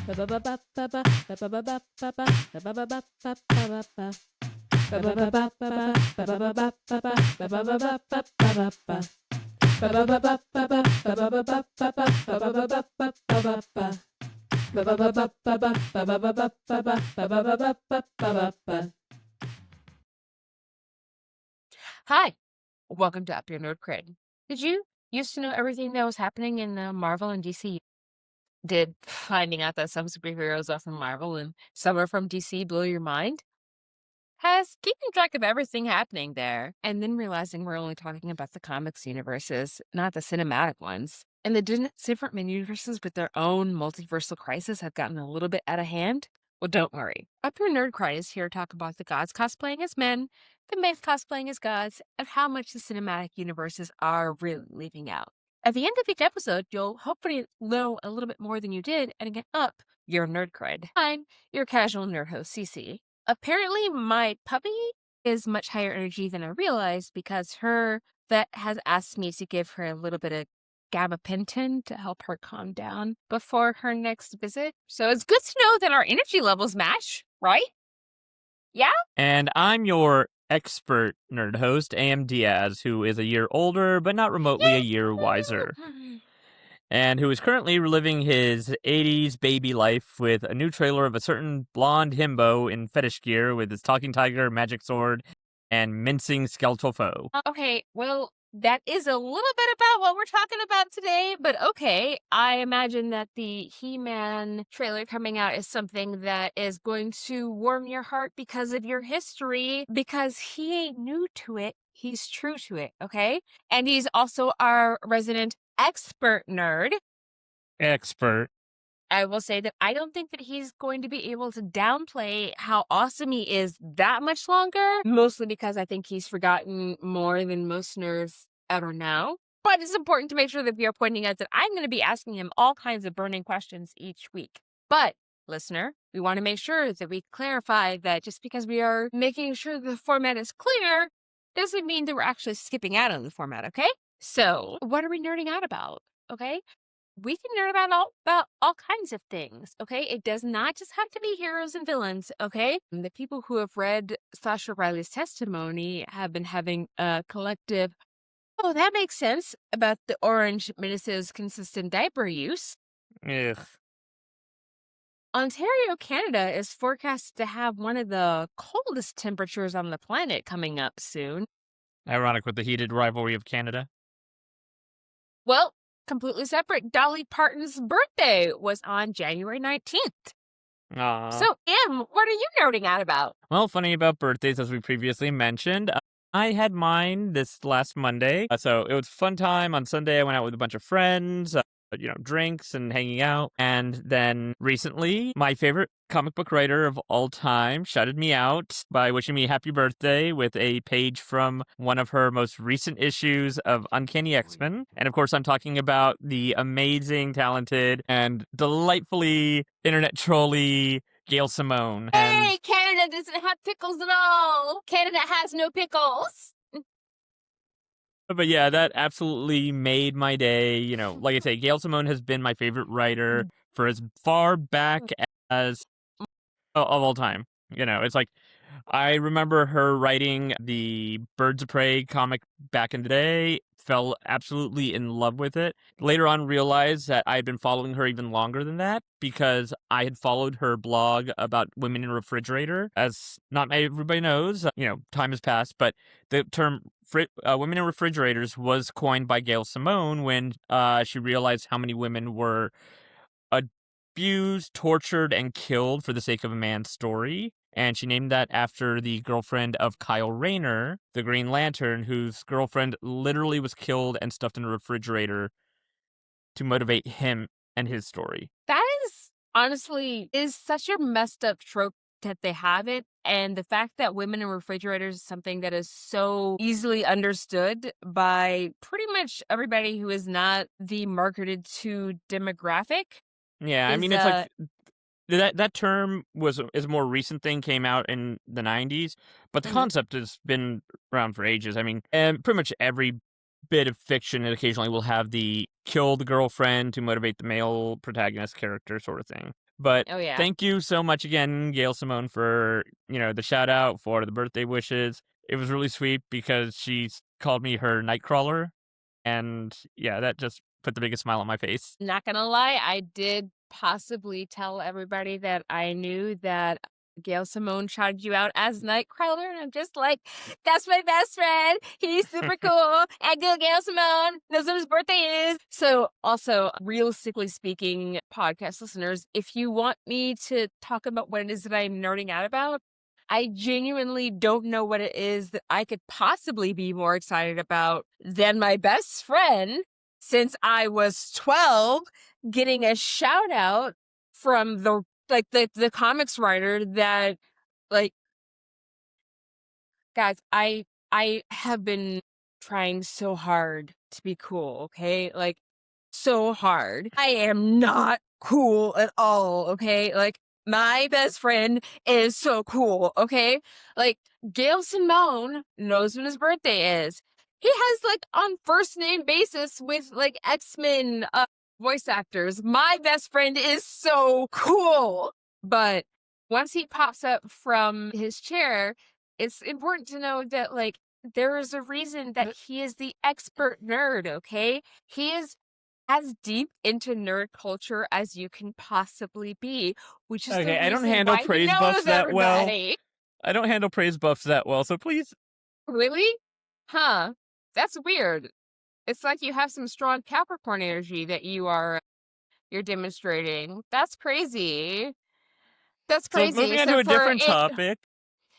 Hi, welcome to Up Your Nerd Cred. Did you used to know everything that was happening in Marvel and DC? Did finding out that some superheroes are from Marvel and some are from DC blow your mind? Has keeping track of everything happening there and then realizing we're only talking about the comics universes, not the cinematic ones, and the different universes with their own multiversal crisis have gotten a little bit out of hand? Well, don't worry. Up Your Nerd Cry is here to talk about the gods cosplaying as men, the men cosplaying as gods, and how much the cinematic universes are really leaving out. At the end of each episode, you'll hopefully know a little bit more than you did and get up your nerd cred. I'm your casual nerd host, CiCi. Apparently, my puppy is much higher energy than I realized because her vet has asked me to give her a little bit of gabapentin to help her calm down before her next visit. So it's good to know that our energy levels match, right? Yeah? And I'm your expert nerd host, AM Diaz, who is a year older, but not remotely a year wiser, and who is currently reliving his 80s baby life with a new trailer of a certain blonde himbo in fetish gear with his talking tiger, magic sword, and mincing skeletal foe. Okay, well, that is a little bit about what we're talking about today, but okay. I imagine that the He-Man trailer coming out is something that is going to warm your heart because of your history, because he ain't new to it. He's true to it, okay? And he's also our resident expert nerd. Expert. I will say that I don't think that he's going to be able to downplay how awesome he is that much longer, mostly because I think he's forgotten more than most nerds ever know. But it's important to make sure that we are pointing out that I'm going to be asking him all kinds of burning questions each week. But, listener, we want to make sure that we clarify that just because we are making sure the format is clear doesn't mean that we're actually skipping out on the format, okay? So, what are we nerding out about, okay? We can nerd about all kinds of things, okay? It does not just have to be heroes and villains, okay? And the people who have read Sasha Riley's testimony have been having a collective, oh, that makes sense, about the Orange Menace's consistent diaper use. Ugh. Ontario, Canada is forecast to have one of the coldest temperatures on the planet coming up soon. Ironic with the heated rivalry of Canada. Well, completely separate, Dolly Parton's birthday was on January 19th. Aww. So, Em, what are you nerding out about? Well, funny about birthdays, as we previously mentioned, I had mine this last Monday. So it was a fun time. On Sunday, I went out with a bunch of friends, drinks and hanging out. And then recently, my favorite comic book writer of all time shouted me out by wishing me a happy birthday with a page from one of her most recent issues of Uncanny X-Men. And of course, I'm talking about the amazing, talented, and delightfully internet trolly Gail Simone. Hey, Canada doesn't have pickles at all. Canada has no pickles. But yeah, that absolutely made my day. Like I say, Gail Simone has been my favorite writer for as far back as of all time. It's like I remember her writing the Birds of Prey comic back in the day, fell absolutely in love with it. Later on realized that I had been following her even longer than that because I had followed her blog about women in a refrigerator. As not everybody knows, time has passed, but the term women in refrigerators was coined by Gail Simone when she realized how many women were abused, tortured, and killed for the sake of a man's story. And she named that after the girlfriend of Kyle Rayner, the Green Lantern, whose girlfriend literally was killed and stuffed in a refrigerator to motivate him and his story. That is, honestly, is such a messed up trope that they have it. And the fact that women in refrigerators is something that is so easily understood by pretty much everybody who is not the marketed to demographic. Yeah, I mean, it's like that term is a more recent thing, came out in the 90s, but the concept has been around for ages. I mean, and pretty much every bit of fiction occasionally will have the kill the girlfriend to motivate the male protagonist character sort of thing. But Oh, yeah. thank you so much again, Gail Simone, for, the shout out, for the birthday wishes. It was really sweet because called me her Nightcrawler. And yeah, that just put the biggest smile on my face. Not gonna lie, I did possibly tell everybody that I knew that Gail Simone shouted you out as Nightcrawler, and I'm just like, that's my best friend. He's super cool. And Gail Simone knows when his birthday is. So, also, realistically speaking, podcast listeners, if you want me to talk about what it is that I'm nerding out about, I genuinely don't know what it is that I could possibly be more excited about than my best friend since I was 12 getting a shout out from the comics writer that like guys, I have been trying so hard to be cool, okay? Like so hard. I am not cool at all, okay? Like my best friend is so cool, okay? Like Gail Simone knows when his birthday is. He has like on first name basis with like X-Men voice actors. My best friend is so cool. But once he pops up from his chair, it's important to know that like there is a reason that he is the expert nerd, okay? He is as deep into nerd culture as you can possibly be, which is the Okay, I don't reason handle why he praise buffs knows that well. everybody. I don't handle praise buffs that well, so please. Really? Huh. That's weird. It's like you have some strong Capricorn energy that you're demonstrating. That's crazy. That's So crazy, moving on to a different topic.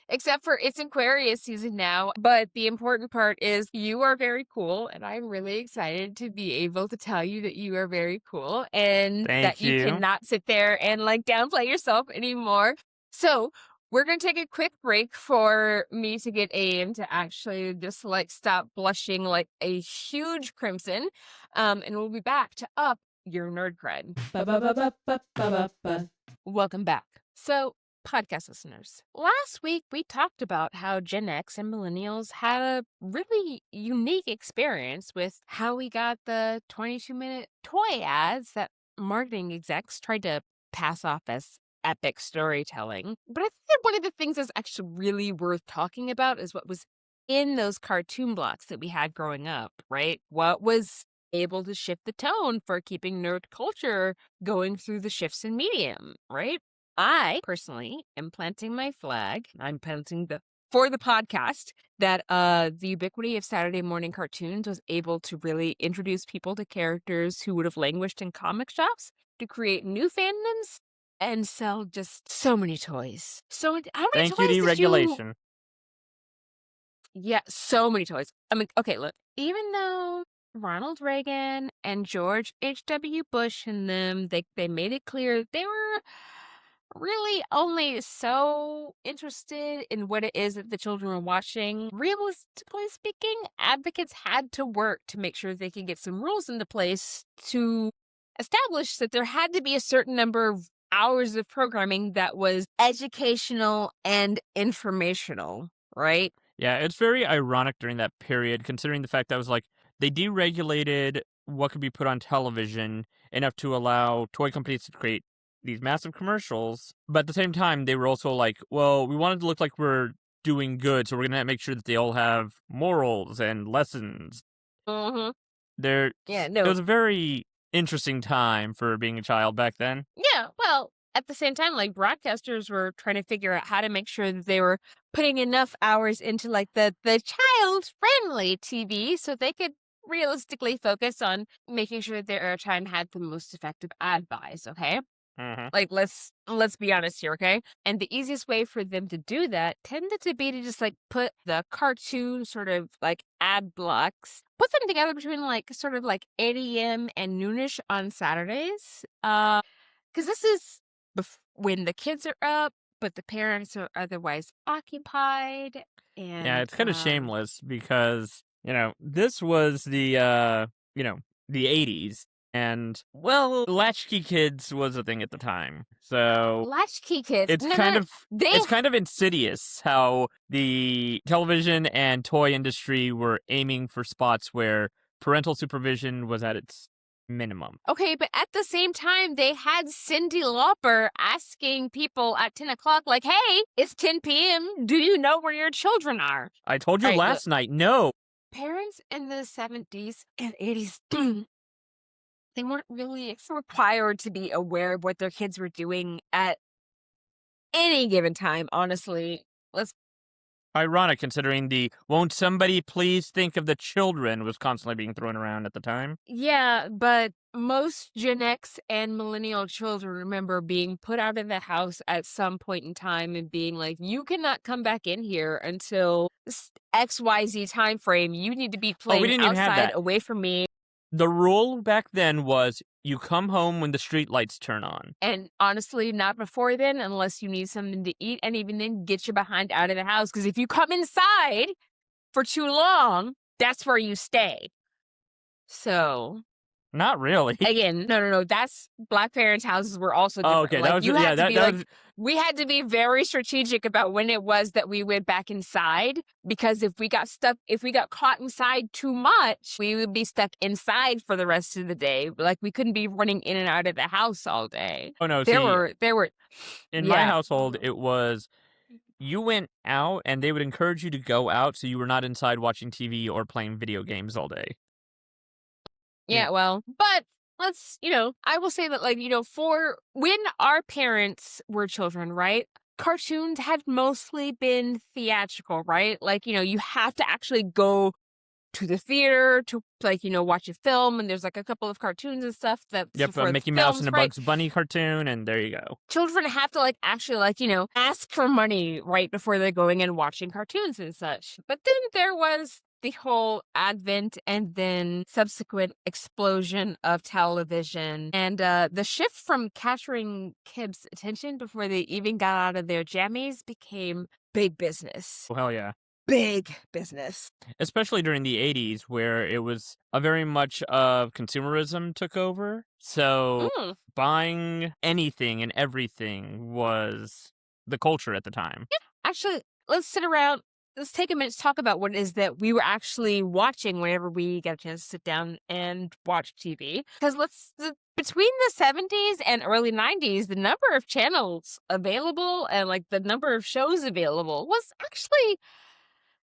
except for it's Aquarius season now. But the important part is you are very cool, and I'm really excited to be able to tell you that you are very cool and that Thank you you. cannot sit there and like downplay yourself anymore. So we're gonna take a quick break for me to get AM to actually just like stop blushing like a huge crimson. And we'll be back to up your nerd cred. Welcome back. So podcast listeners. Last week, we talked about how Gen X and Millennials had a really unique experience with how we got the 22-minute toy ads that marketing execs tried to pass off as epic storytelling. But I think that one of the things that's actually really worth talking about is what was in those cartoon blocks that we had growing up, right? What was able to shift the tone for keeping nerd culture going through the shifts in medium, right? I personally am planting my flag. I'm planting for the podcast that the ubiquity of Saturday morning cartoons was able to really introduce people to characters who would have languished in comic shops to create new fandoms and sell just so many toys. So how many Thank you, toys did you deregulation. Yeah, so many toys. I mean, okay, look, even though Ronald Reagan and George H.W. Bush and them, they made it clear they were really only so interested in what it is that the children were watching. Realistically speaking, advocates had to work to make sure they could get some rules into place to establish that there had to be a certain number of hours of programming that was educational and informational, right? Yeah, it's very ironic during that period, considering the fact that was like they deregulated what could be put on television enough to allow toy companies to create these massive commercials. But at the same time, they were also like, well, we wanted to look like we're doing good, so we're gonna make sure that they all have morals and lessons. Mm-hmm. There, Yeah, it no. was a very interesting time for being a child back then. Yeah, well, at the same time, like broadcasters were trying to figure out how to make sure that they were putting enough hours into like the child friendly TV so they could realistically focus on making sure that their airtime had the most effective ad buys, okay? Mm-hmm. Like let's be honest here, okay? And the easiest way for them to do that tended to be to just like put the cartoon sort of like ad blocks, put them together between like sort of like 8 a.m. and noonish on Saturdays. Because this is when the kids are up, but the parents are otherwise occupied. Yeah, And it's kind of shameless because, this was the 80s. And, well, latchkey kids was a thing at the time. So latchkey kids, it's no, kind no, of they it's kind of insidious how the television and toy industry were aiming for spots where parental supervision was at its minimum. Okay, but at the same time, they had Cyndi Lauper asking people at 10 o'clock, like, hey, it's 10 p.m. Do you know where your children are? I told you All right, look, last night, no. parents in the 70s and 80s, they weren't really required to be aware of what their kids were doing at any given time, honestly. Let's Ironic considering the "won't somebody please think of the children" was constantly being thrown around at the time. Yeah, but most Gen X and Millennial children remember being put out of the house at some point in time and being like, you cannot come back in here until XYZ time frame. You need to be Oh, we playing didn't even have outside that. away from me. The rule back then was you come home when the street lights turn on. And honestly, not before then, unless you need something to eat. And even then, get your behind out of the house. Because if you come inside for too long, that's where you stay. So Not really. again, no. That's Black parents' houses were also Oh, different. okay, Like that was you yeah, had to that be that like was we had to be very strategic about when it was that we went back inside because if we got caught inside too much, we would be stuck inside for the rest of the day. Like we couldn't be running in and out of the house all day. Oh no, There see, were in my yeah. household it was you went out and they would encourage you to go out so you were not inside watching TV or playing video games all day. Yeah, well, but I will say that, like, for when our parents were children, right? Cartoons had mostly been theatrical, right? Like, you have to actually go to the theater to, like, watch a film, and there's like a couple of cartoons and stuff that's Yep, a for the Mickey Mouse and films, a right? Bugs Bunny cartoon, and there you go. Children have to like actually like ask for money right before they're going and watching cartoons and such. But then there was the whole advent and then subsequent explosion of television and the shift from capturing kids' attention before they even got out of their jammies became big business. Oh, hell yeah. Big business. Especially during the 80s where it was a very much of consumerism took over. So Mm. buying anything and everything was the culture at the time. Actually, let's sit around. Let's take a minute to talk about what it is that we were actually watching whenever we got a chance to sit down and watch TV. Because between the 70s and early 90s, the number of channels available and like the number of shows available was actually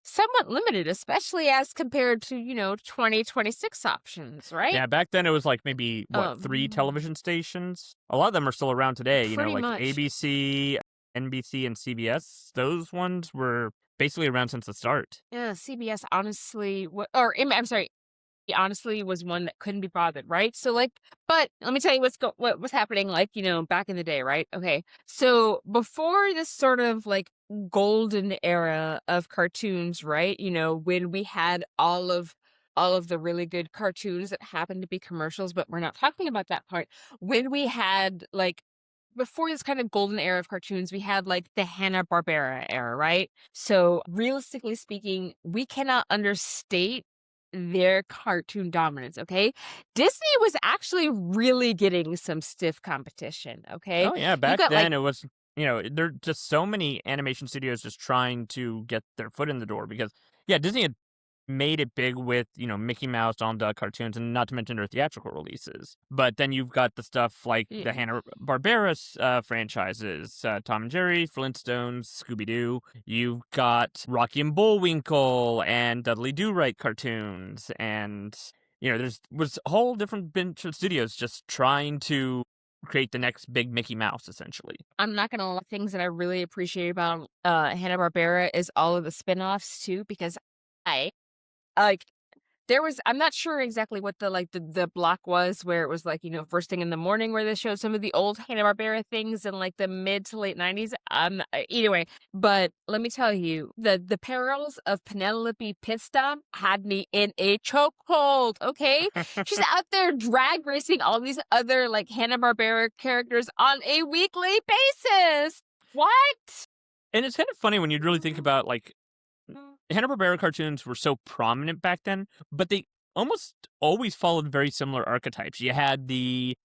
somewhat limited, especially as compared to, 2026 options, right? Yeah, back then it was like maybe, what, 3 television stations? A lot of them are still around today, Pretty like much. ABC, NBC, and CBS. Those ones were basically around since the start. Yeah, CBS honestly, I'm sorry, he honestly was one that couldn't be bothered, right? So like, but let me tell you what was happening like, back in the day, right? Okay. So before this sort of like golden era of cartoons, right? When we had all of the really good cartoons that happened to be commercials, but we're not talking about that part. When we had like before this kind of golden era of cartoons, we had like the Hanna-Barbera era, right? So realistically speaking, we cannot understate their cartoon dominance, okay? Disney was actually really getting some stiff competition, okay? Oh, yeah, You back got like then it was, there are just so many animation studios just trying to get their foot in the door because, yeah, Disney had made it big with, Mickey Mouse, Donald Duck cartoons, and not to mention their theatrical releases. But then you've got the stuff like yeah, the Hanna-Barbera franchises, Tom and Jerry, Flintstones, Scooby-Doo. You've got Rocky and Bullwinkle and Dudley Do-Right cartoons. And, was a whole different bunch of studios just trying to create the next big Mickey Mouse, essentially. I'm not gonna lie, things that I really appreciate about Hanna-Barbera is all of the spin-offs too, because I like I'm not sure exactly what the block was where it was like, first thing in the morning where they showed some of the old Hanna-Barbera things in like the mid to late 90s. Either way, but let me tell you, the perils of Penelope Pitstop had me in a chokehold, okay? She's out there drag racing all these other like Hanna-Barbera characters on a weekly basis. What? And it's kind of funny when you really think about, like, Hanna-Barbera cartoons were so prominent back then, but they almost always followed very similar archetypes. You had the,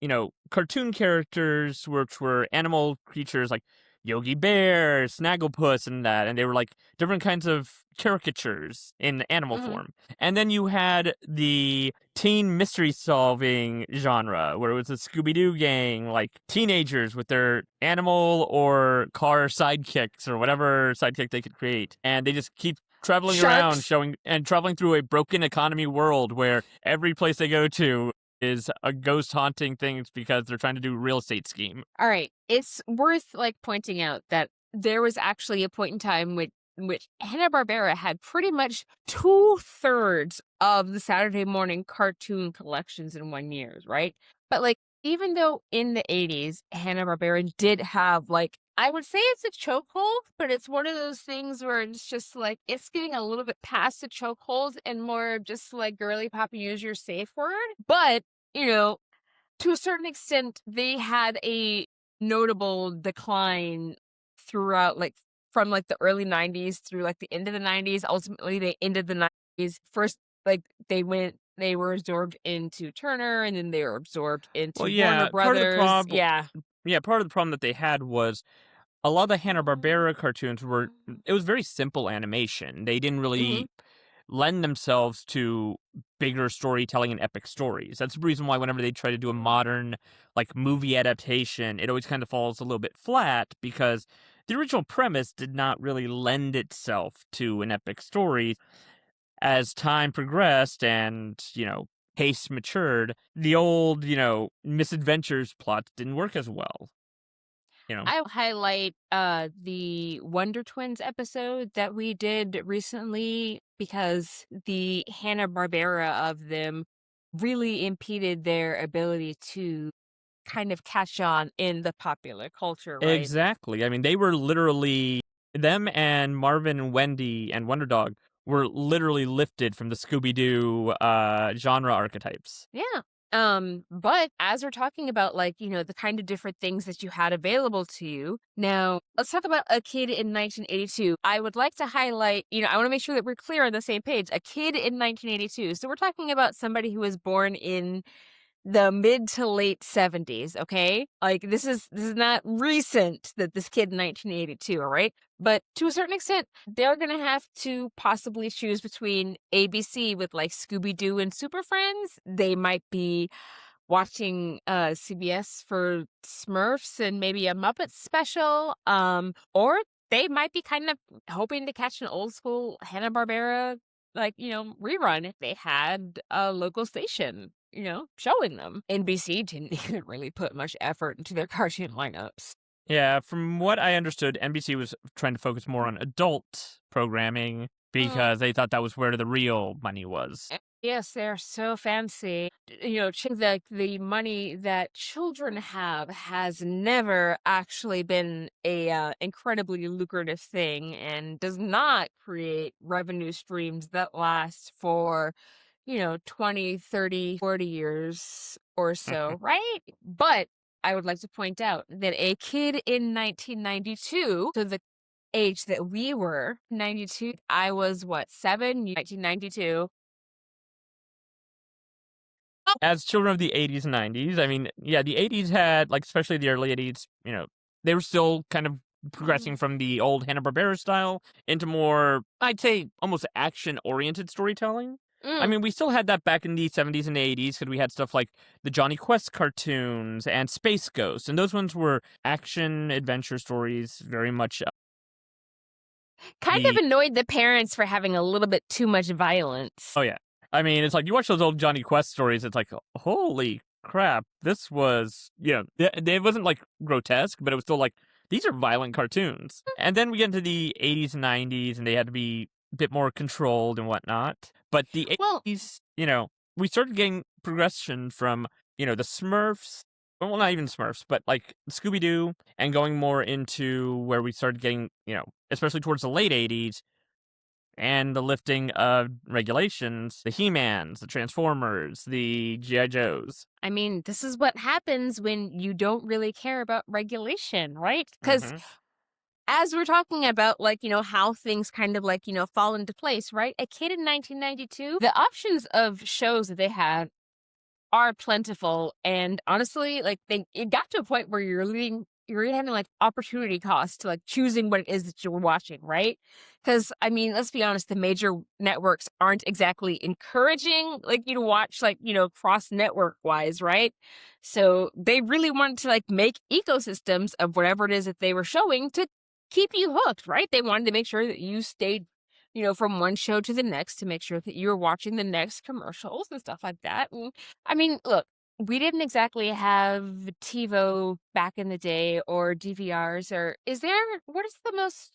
cartoon characters, which were animal creatures, like Yogi Bear, Snagglepuss, and that, and they were like different kinds of caricatures in animal Mhm. form. And then you had the teen mystery solving genre, where it was a Scooby Doo gang, like teenagers with their animal or car sidekicks or whatever sidekick they could create, and they just keep traveling around Sharks. showing and traveling through a broken economy world where every place they go to is a ghost haunting things because they're trying to do a real estate scheme. All right. It's worth like pointing out that there was actually a point in time which Hanna-Barbera had pretty much 2/3 of the Saturday morning cartoon collections in 1 year, right? But like even though in the 80s Hanna-Barbera did have like I would say it's a chokehold, but it's one of those things where it's just like it's getting a little bit past the chokehold and more of just like girly pop use your safe word. But you know, to a certain extent, they had a notable decline throughout, like, from, like, the early '90s through, like, the end of the '90s. Ultimately, they ended the '90s. First, like, they were absorbed into Turner, and then they were absorbed Well, into Warner yeah, Brothers. Yeah. part of the problem that they had was a lot of the Hanna-Barbera cartoons were it was very simple animation. They didn't Mhm. really lend themselves to bigger storytelling and epic stories. That's the reason why whenever they try to do a modern like movie adaptation, it always kind of falls a little bit flat because the original premise did not really lend itself to an epic story. As time progressed and, pace matured, the old, misadventures plots didn't work as well, you know. I will highlight the Wonder Twins episode that we did recently because the Hanna-Barbera of them really impeded their ability to kind of catch on in the popular culture, right? Exactly. I mean, they were literally them and Marvin and Wendy and Wonder Dog were literally lifted from the Scooby Doo genre archetypes. Yeah. But as we're talking about like, the kind of different things that you had available to you, now let's talk about a kid in 1982. I would like to highlight, I want to make sure that we're clear on the same page. A kid in 1982. So we're talking about somebody who was born in the mid to late '70s, okay? Like this is not recent that this kid in 1982, all right? But to a certain extent, they're going to have to possibly choose between ABC with like Scooby-Doo and Super Friends. They might be watching CBS for Smurfs and maybe a Muppet special, or they might be kind of hoping to catch an old school Hanna-Barbera like, rerun if they had a local station, showing them. NBC didn't even really put much effort into their cartoon lineups. Yeah, from what I understood, NBC was trying to focus more on adult programming because they thought that was where the real money was. Yes, they're so fancy. The money that children have has never actually been a incredibly lucrative thing and does not create revenue streams that last for, 20, 30, 40 years or so, right? But I would like to point out that a kid in 1992, so the age that we were, 92, I was what, 7, 1992. As children of the 80s and 90s, I mean, yeah, the 80s had, like, especially the early 80s, they were still kind of progressing from the old Hanna-Barbera style into more, I'd say, almost action-oriented storytelling. I Mm. mean, we still had that back in the 70s and 80s because we had stuff like the Johnny Quest cartoons and Space Ghost, and those ones were action adventure stories, very much Kind of the annoyed the parents for having a little bit too much violence. oh, yeah. I mean, it's like you watch those old Johnny Quest stories, it's like, holy crap, this was, it wasn't like grotesque, but it was still like, these are violent cartoons. And then we get into the 80s and 90s, and they had to be a bit more controlled and whatnot. But the Well, 80s, we started getting progression from, the Smurfs. Well, not even Smurfs, but like Scooby Doo, and going more into where we started getting, especially towards the late 80s, and the lifting of regulations, the He-Mans, the Transformers, the G.I. Joes. I mean, this is what happens when you don't really care about regulation, right? Because Mhm. as we're talking about, like, how things kind of like, fall into place, right? A kid in 1992, the options of shows that they had are plentiful. And honestly, like, it got to a point where you're leaving you're having like opportunity cost to like choosing what it is that you're watching, right? Because I mean, let's be honest, the major networks aren't exactly encouraging like you to watch like, cross network wise, right? So they really wanted to like make ecosystems of whatever it is that they were showing to keep you hooked, right? They wanted to make sure that you stayed, from one show to the next to make sure that you were watching the next commercials and stuff like that. And I mean, look, we didn't exactly have TiVo back in the day or DVRs or what is the most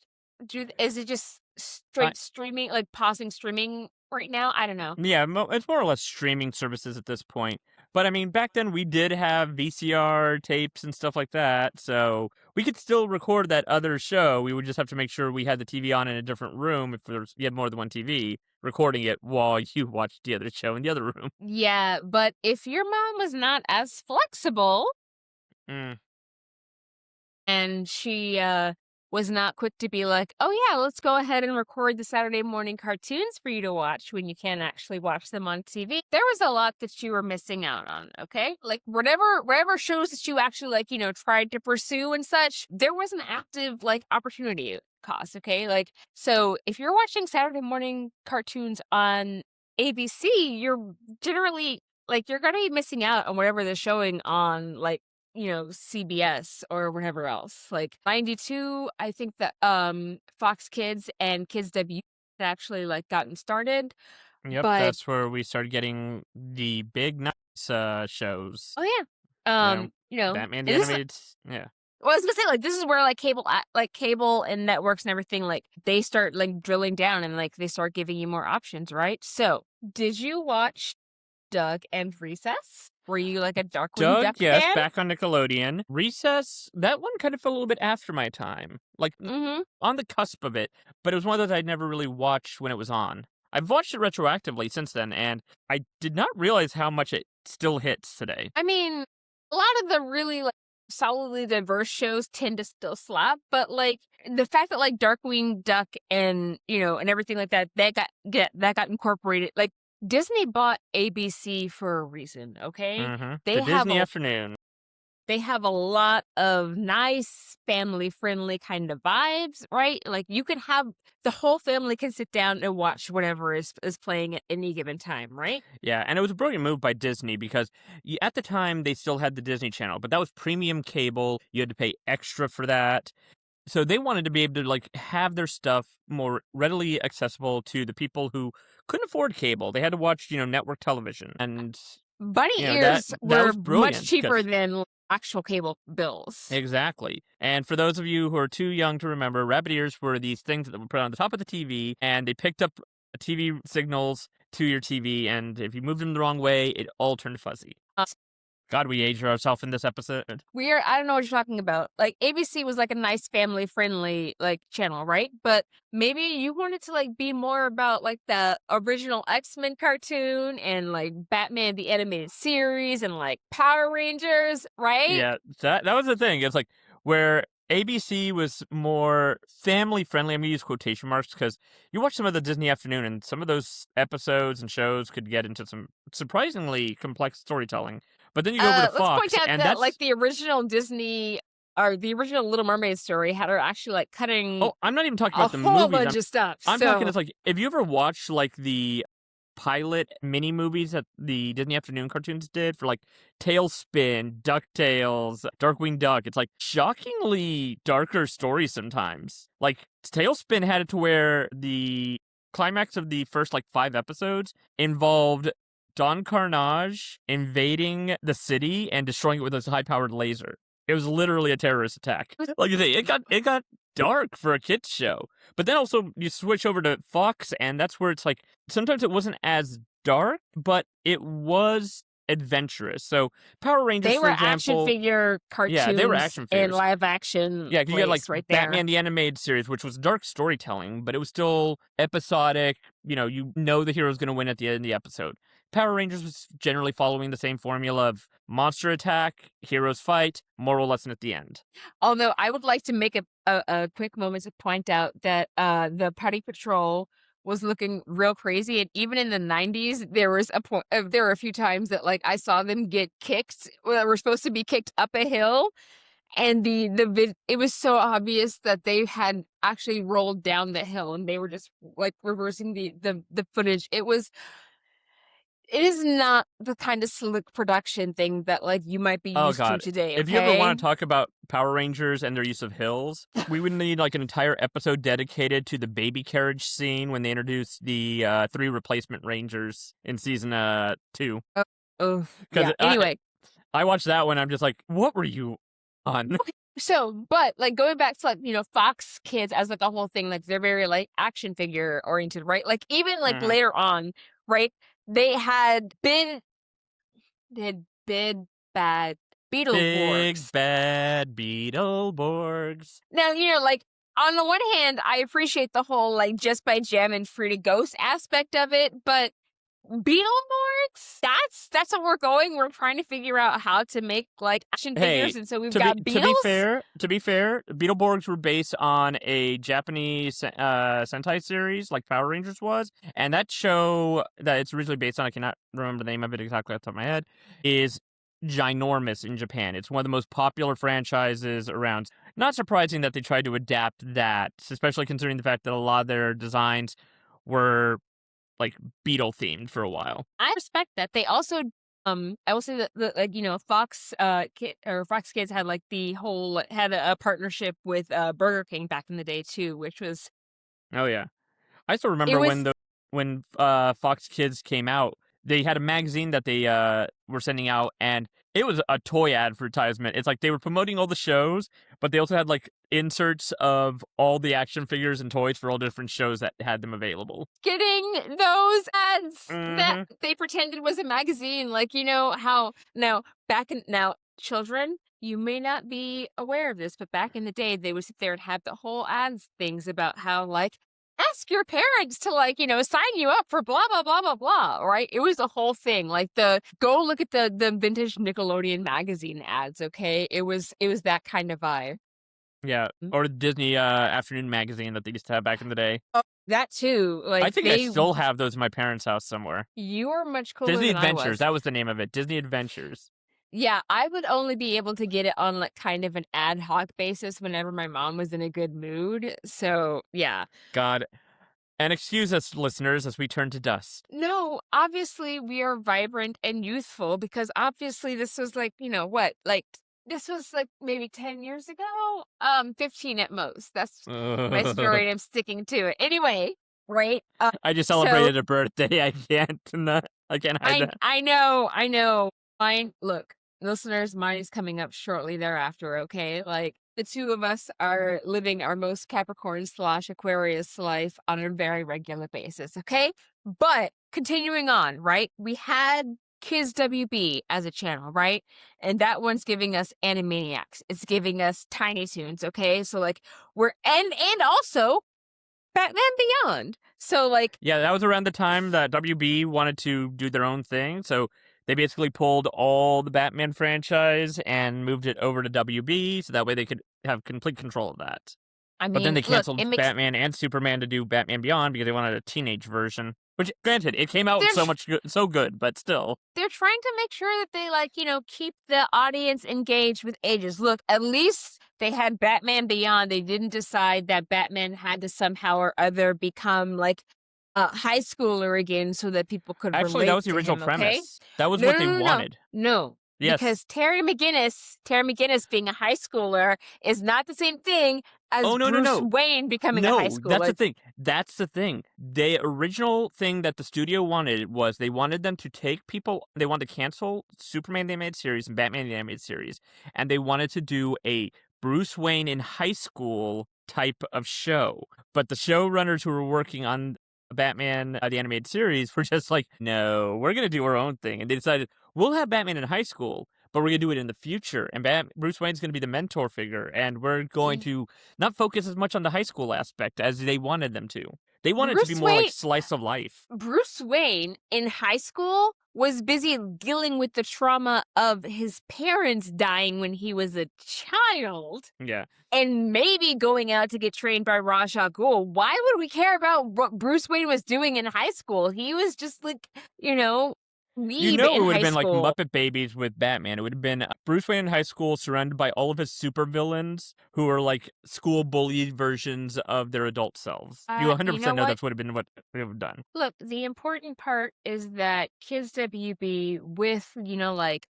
is it just I, straight streaming, like pausing streaming right now? I don't know. yeah, it's more or less streaming services at this point. But I mean, back then we did have VCR tapes and stuff like that, so we could still record that other show. We would just have to make sure we had the TV on in a different room if you had more than one TV, recording it while you watched the other show in the other room. Yeah, but if your mom was not as flexible Mm. and she was not quick to be like, "Oh yeah, let's go ahead and record the Saturday morning cartoons for you to watch when you can't actually watch them on TV." There was a lot that you were missing out on, okay? Like whatever shows that you actually like, tried to pursue and such, there was an active like opportunity cost, okay? Like so if you're watching Saturday morning cartoons on ABC, you're generally like you're going to be missing out on whatever they're showing on like CBS or whatever else. Like 92, I think that Fox Kids and Kids W had actually like gotten started. Yep, But that's where we started getting the big nice shows. oh yeah. You know, Um, you know, Batman the and this is Animated. Yeah. well, I was gonna say like this is where like cable and networks and everything like they start like drilling down and like they start giving you more options, right? So did you watch Doug and Recess? Were you like a Darkwing Doug, Duck yes, fan? back on Nickelodeon. Recess, that one kind of fell a little bit after my time. Like, Mm-hmm. on the cusp of it, but it was one of those I'd never really watched when it was on. I've watched it retroactively since then, and I did not realize how much it still hits today. I mean, a lot of the really like solidly diverse shows tend to still slap, but like the fact that like Darkwing Duck and and everything like that got incorporated. Like Disney bought ABC for a reason, okay? Mm-hmm. They The have Disney a Afternoon. they have a lot of nice family friendly kind of vibes, right? Like you can have the whole family can sit down and watch whatever is playing at any given time, right? Yeah, and it was a brilliant move by Disney because at the time they still had the Disney Channel, but that was premium cable. You had to pay extra for that. So they wanted to be able to like have their stuff more readily accessible to the people who couldn't afford cable. They had to watch, network television, and Bunny that ears that were was much brilliant. cheaper than actual cable bills. Exactly. And for those of you who are too young to remember, rabbit ears were these things that were put on the top of the TV, and they picked up TV signals to your TV, and if you moved them the wrong way, it all turned fuzzy. God, we aged ourselves in this episode. I don't know what you're talking about. Like ABC was like a nice family friendly like channel, right? But maybe you wanted to like be more about like the original X-Men cartoon and like Batman the animated series and like Power Rangers, right? Yeah, that was the thing. It's like where ABC was more family friendly. I'm gonna use quotation marks because you watch some of the Disney Afternoon, and some of those episodes and shows could get into some surprisingly complex storytelling. But then you go over to Let's point Fox, out and that like that's the original Disney or the original Little Mermaid story had her actually like cutting I'm not even talking a about the whole movies. bunch of stuff. I'm So talking. It's like if you ever watched like the pilot mini movies that the Disney Afternoon cartoons did for like Tailspin, DuckTales, Darkwing Duck. It's like shockingly darker stories sometimes. Like Tailspin had it to where the climax of the first like 5 episodes involved Don Carnage invading the city and destroying it with his high-powered laser. It was literally a terrorist attack. Like you say, it got dark for a kids show. But then also you switch over to Fox, and that's where it's like sometimes it wasn't as dark, but it was adventurous. So Power Rangers, they for were action example, figure cartoons yeah, they were action and figures. live action. Yeah, because you had like right there. Batman the Animated Series, which was dark storytelling, but it was still episodic. You know the hero's going to win at the end of the episode. Power Rangers was generally following the same formula of monster attack, heroes fight, moral lesson at the end. Although I would like to make a quick moment to point out that the Party Patrol was looking real crazy, and even in the 90s, there was there were a few times that like I saw them get kicked. Well, we're supposed to be kicked up a hill, And it was so obvious that they had actually rolled down the hill and they were just like reversing the footage. It is not the kind of slick production thing that like you might be Oh used to god. today, If you ever want okay? to talk about Power Rangers and their use of hills, we would need like an entire episode dedicated to the baby carriage scene when they introduced the 3 replacement Rangers in season 2. Oh, Because yeah. Anyway, I watched that one, I'm just like, what were you on? so, but like going back to like, Fox Kids as like a whole thing, like they're very like action figure oriented, right? Like even like Mhm. later on, right? They had big bad Big Beetleborgs. bad Beetleborgs. Now, like on the one hand, I appreciate the whole like just by jamming free to ghost aspect of it, but Beetleborgs? That's what we're going. We're trying to figure out how to make like action figures, Hey, and so we've to got be Beetles. to be fair, Beetleborgs were based on a Japanese Sentai series, like Power Rangers was, and that show that it's originally based on, I cannot remember the name of it exactly off the top of my head, is ginormous in Japan. It's one of the most popular franchises around. Not surprising that they tried to adapt that, especially considering the fact that a lot of their designs were like Beetle themed for a while. I respect that. They also, I will say that like Fox, Fox Kids had like had a partnership with Burger King back in the day too, which was Oh yeah. I still it remember was when Fox Kids came out, they had a magazine that they were sending out, and it was a toy advertisement. It's like they were promoting all the shows, but they also had like inserts of all the action figures and toys for all different shows that had them available. getting those ads that Hmm. they pretended was a magazine. Like how now children. You may not be aware of this, but back in the day, they would sit there and have the whole ads things about how like ask your parents to like sign you up for blah blah blah blah blah, right? It was a whole thing. Like go look at the vintage Nickelodeon magazine ads, okay? It was that kind of vibe. Yeah, or the Disney afternoon magazine that they used to have back in the day. Oh, that too. I Like think I still have those in my parents' house somewhere. you are much cooler Disney than I Adventures, was. that was the name of it. Disney Adventures. Yeah, I would only be able to get it on like kind of an ad hoc basis whenever my mom was in a good mood. So, yeah. God, and excuse us, listeners, as we turn to dust. No, obviously we are vibrant and youthful because obviously this was like, what? Like this was like maybe 10 years ago? 15 at most. That's my story and I'm sticking to it. Anyway, right? I just So celebrated a birthday. I can't hide that. I know. Mine, look, listeners, mine is coming up shortly thereafter, okay? Like, the two of us are living our most Capricorn/Aquarius life on a very regular basis, okay? But continuing on, right? We had Kids WB as a channel, right? And that one's giving us Animaniacs. It's giving us Tiny Toons, okay? So like and also Batman Beyond. So like Yeah, that was around the time that WB wanted to do their own thing. So they basically pulled all the Batman franchise and moved it over to WB, so that way they could have complete control of that. I But then mean, they look, canceled it makes Batman and Superman to do Batman Beyond because they wanted a teenage version. Which, granted, it came out they're so good, but still. they're trying to make sure that they like, keep the audience engaged with ages. Look, at least they had Batman Beyond. They didn't decide that Batman had to somehow or other become like a high schooler again so that people could Actually, that relate was the to original him, okay? premise. That was No, what no, they no, no, no. wanted. No, Yes. because Terry McGinnis being a high schooler is not the same thing as Oh, no, no, Bruce no. Wayne becoming a high No, that's the schooler. thing. That's the thing. The original thing that the studio wanted was they wanted them to take people, they wanted to cancel Superman the Animated Series and Batman the Animated Series, and they wanted to do a Bruce Wayne in high school type of show. But the showrunners who were working on Batman the Animated Series were just like, no, we're going to do our own thing. And they decided, we'll have Batman in high school, but we're going to do it in the future. And Bruce Wayne's going to be the mentor figure. And we're going to not focus as much on the high school aspect as they wanted them to. They wanted it to be Bruce more like Wayne slice of life. Bruce Wayne in high school was busy dealing with the trauma of his parents dying when he was a child Yeah. and maybe going out to get trained by Ra's al Ghul. Why would we care about what Bruce Wayne was doing in high school? He was just like, You weeb know, in it would have high been like school. Muppet Babies with Batman. It would have been Bruce Wayne in high school, surrounded by all of his supervillains, who are like school bully versions of their adult selves. You You know 100% know what? that's would have been what they would have done. Look, the important part is that Kids WB with, like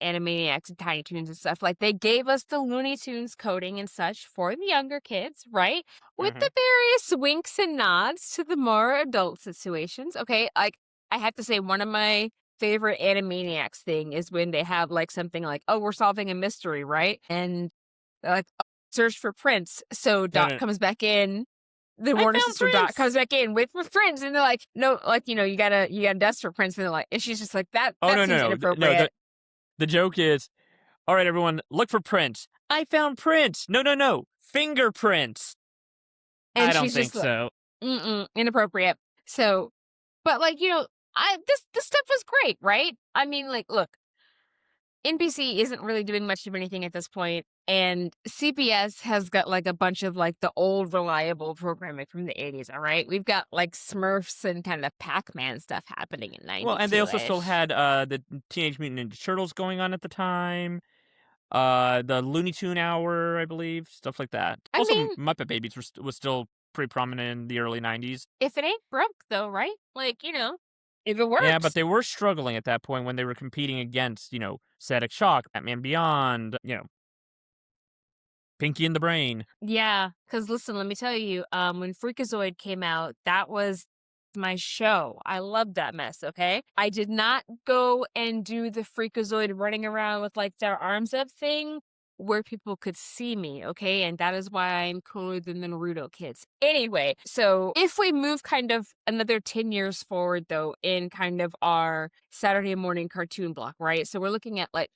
Animaniacs and Tiny Toons and stuff, like they gave us the Looney Tunes coding and such for the younger kids, right? With Hmm. the various winks and nods to the more adult situations. Okay, like I have to say, one of my favorite Animaniacs thing is when they have like something like, oh, we're solving a mystery, right? And they're like, "Oh, search for Prince. So No, Dot no, comes back in, the I Warner found sister Dot comes Prince. back in with Prince, and they're like, no, like, you gotta dust for Prince, and they're like, and she's just like, that Oh that no, seems no, no, no. inappropriate. The joke is, all right, everyone, look for Prince. I found Prince. No, no, no, fingerprints. I And don't she's think just like, so. inappropriate. So, but like, I this stuff was great, right? I mean, like, look, NBC isn't really doing much of anything at this point, and CBS has got like a bunch of like the old reliable programming from the 80s, all right? We've got like Smurfs and kind of Pac-Man stuff happening in Well, and they also still 92-ish. had the Teenage Mutant Ninja Turtles going on at the time. The Looney Tune Hour, I believe, stuff like that. I Also, mean, Muppet Babies was still pretty prominent in the early '90s. if it ain't broke though, right? Like, if it Yeah, but works. they were struggling at that point when they were competing against, Static Shock, Batman Beyond, Pinky and the Brain. Yeah, because listen, let me tell you, when Freakazoid came out, that was my show. I loved that mess, okay? I did not go and do the Freakazoid running around with like their arms up thing where people could see me, okay? And that is why I'm cooler than the Naruto kids. Anyway, so if we move kind of another 10 years forward though, in kind of our Saturday morning cartoon block, right? So we're looking at like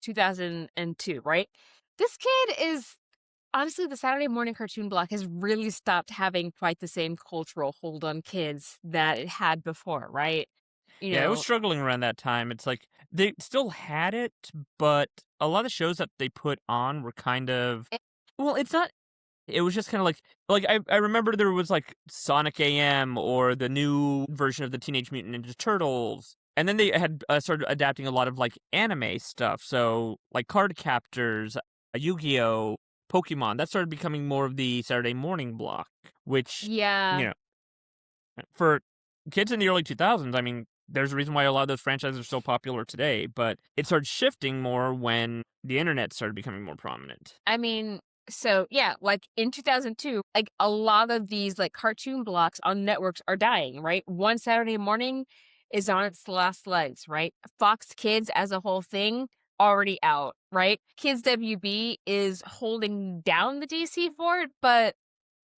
2002, right? This kid is honestly, the Saturday morning cartoon block has really stopped having quite the same cultural hold on kids that it had before, right? You Yeah, it was know, struggling around that time. It's like they still had it, but a lot of shows that they put on were kind of, eh, well, it's not. It was just kind of like I remember there was like Sonic AM or the new version of the Teenage Mutant Ninja Turtles. And then they had started adapting a lot of like anime stuff. So like Card Captors, Yu-Gi-Oh, Pokemon, that started becoming more of the Saturday morning block, which, you yeah. know, for kids in the early 2000s, I mean, there's a reason why a lot of those franchises are so popular today, but it started shifting more when the internet started becoming more prominent. I mean, so yeah, like in 2002, like a lot of these like cartoon blocks on networks are dying, right? One Saturday morning is on its last legs, right? Fox Kids as a whole thing already out, right? Kids WB is holding down the DC for it, but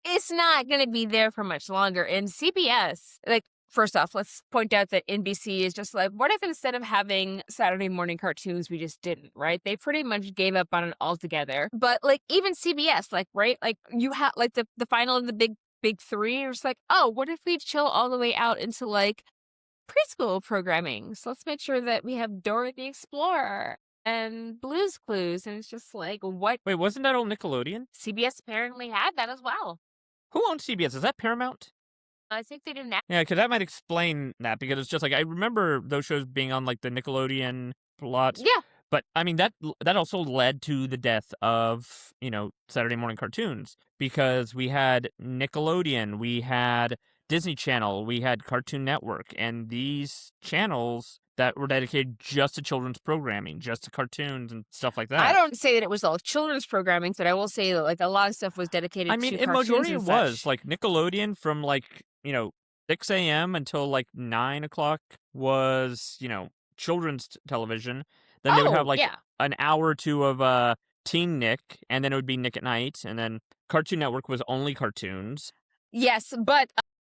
it's not gonna be there for much longer, and CBS, like, first off, let's point out that NBC is just like, what if instead of having Saturday morning cartoons, we just didn't, right? They pretty much gave up on it altogether. But, like, even CBS, like, right? Like, you have, like, the final of the big three, you're just like, oh, what if we chill all the way out into, like, preschool programming? So let's make sure that we have Dora the Explorer and Blue's Clues, and it's just like, what? Wait, wasn't that old Nickelodeon? CBS apparently had that as well. Who owns CBS? Is that Paramount? I think they do now. Yeah, because that might explain that, because it's just like I remember those shows being on like the Nickelodeon plot, Yeah. but I mean that also led to the death of Saturday morning cartoons, because we had Nickelodeon, we had Disney Channel, we had Cartoon Network, and these channels that were dedicated just to children's programming, just to cartoons and stuff like I that. don't say that it was all children's programming, but I will say that, like, a lot of stuff was I dedicated mean, to in cartoons majority and it was such. like Nickelodeon from like 6 a.m. until like 9 o'clock was children's television. Then they would have Oh, like yeah. an hour or two of Teen Nick, and then it would be Nick at Night, and then Cartoon Network was only cartoons. Yes, but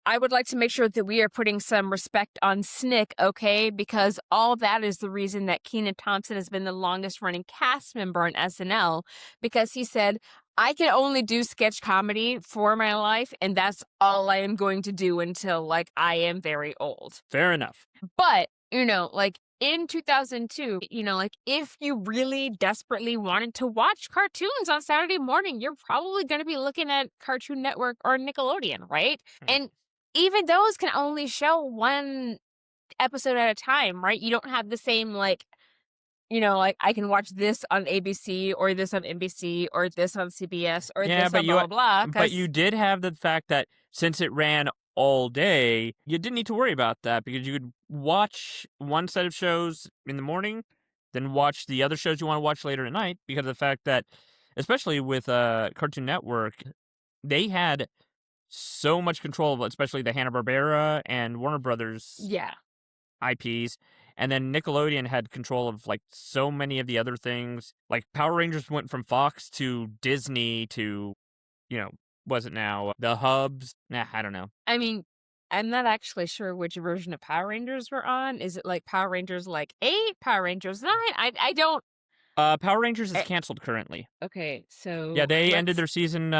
I would like to make sure that we are putting some respect on Snick, okay? Because all that is the reason that Kenan Thompson has been the longest running cast member on SNL, because he said, I can only do sketch comedy for my life, and that's all I am going to do until, like, I am very old. Fair enough. But, like in 2002, like if you really desperately wanted to watch cartoons on Saturday morning, you're probably going to be looking at Cartoon Network or Nickelodeon, right? Hmm. And even those can only show one episode at a time, right? You don't have the same, like, like, I can watch this on ABC or this on NBC or this on CBS or Yeah, this on blah, blah, blah, but 'cause you did have the fact that since it ran all day, you didn't need to worry about that because you could watch one set of shows in the morning, then watch the other shows you want to watch later at night because of the fact that, especially with Cartoon Network, they had so much control of, especially the Hanna-Barbera and Warner Brothers yeah. IPs. And then Nickelodeon had control of like so many of the other things. Like Power Rangers went from Fox to Disney to, you know, was it now the hubs? Nah, I don't know. I mean, I'm not actually sure which version of Power Rangers we're on. Is it, like, Power Rangers, like, 8, Power Rangers 9? I don't Power Rangers is eh canceled currently. okay, Yeah, so they ended let's their season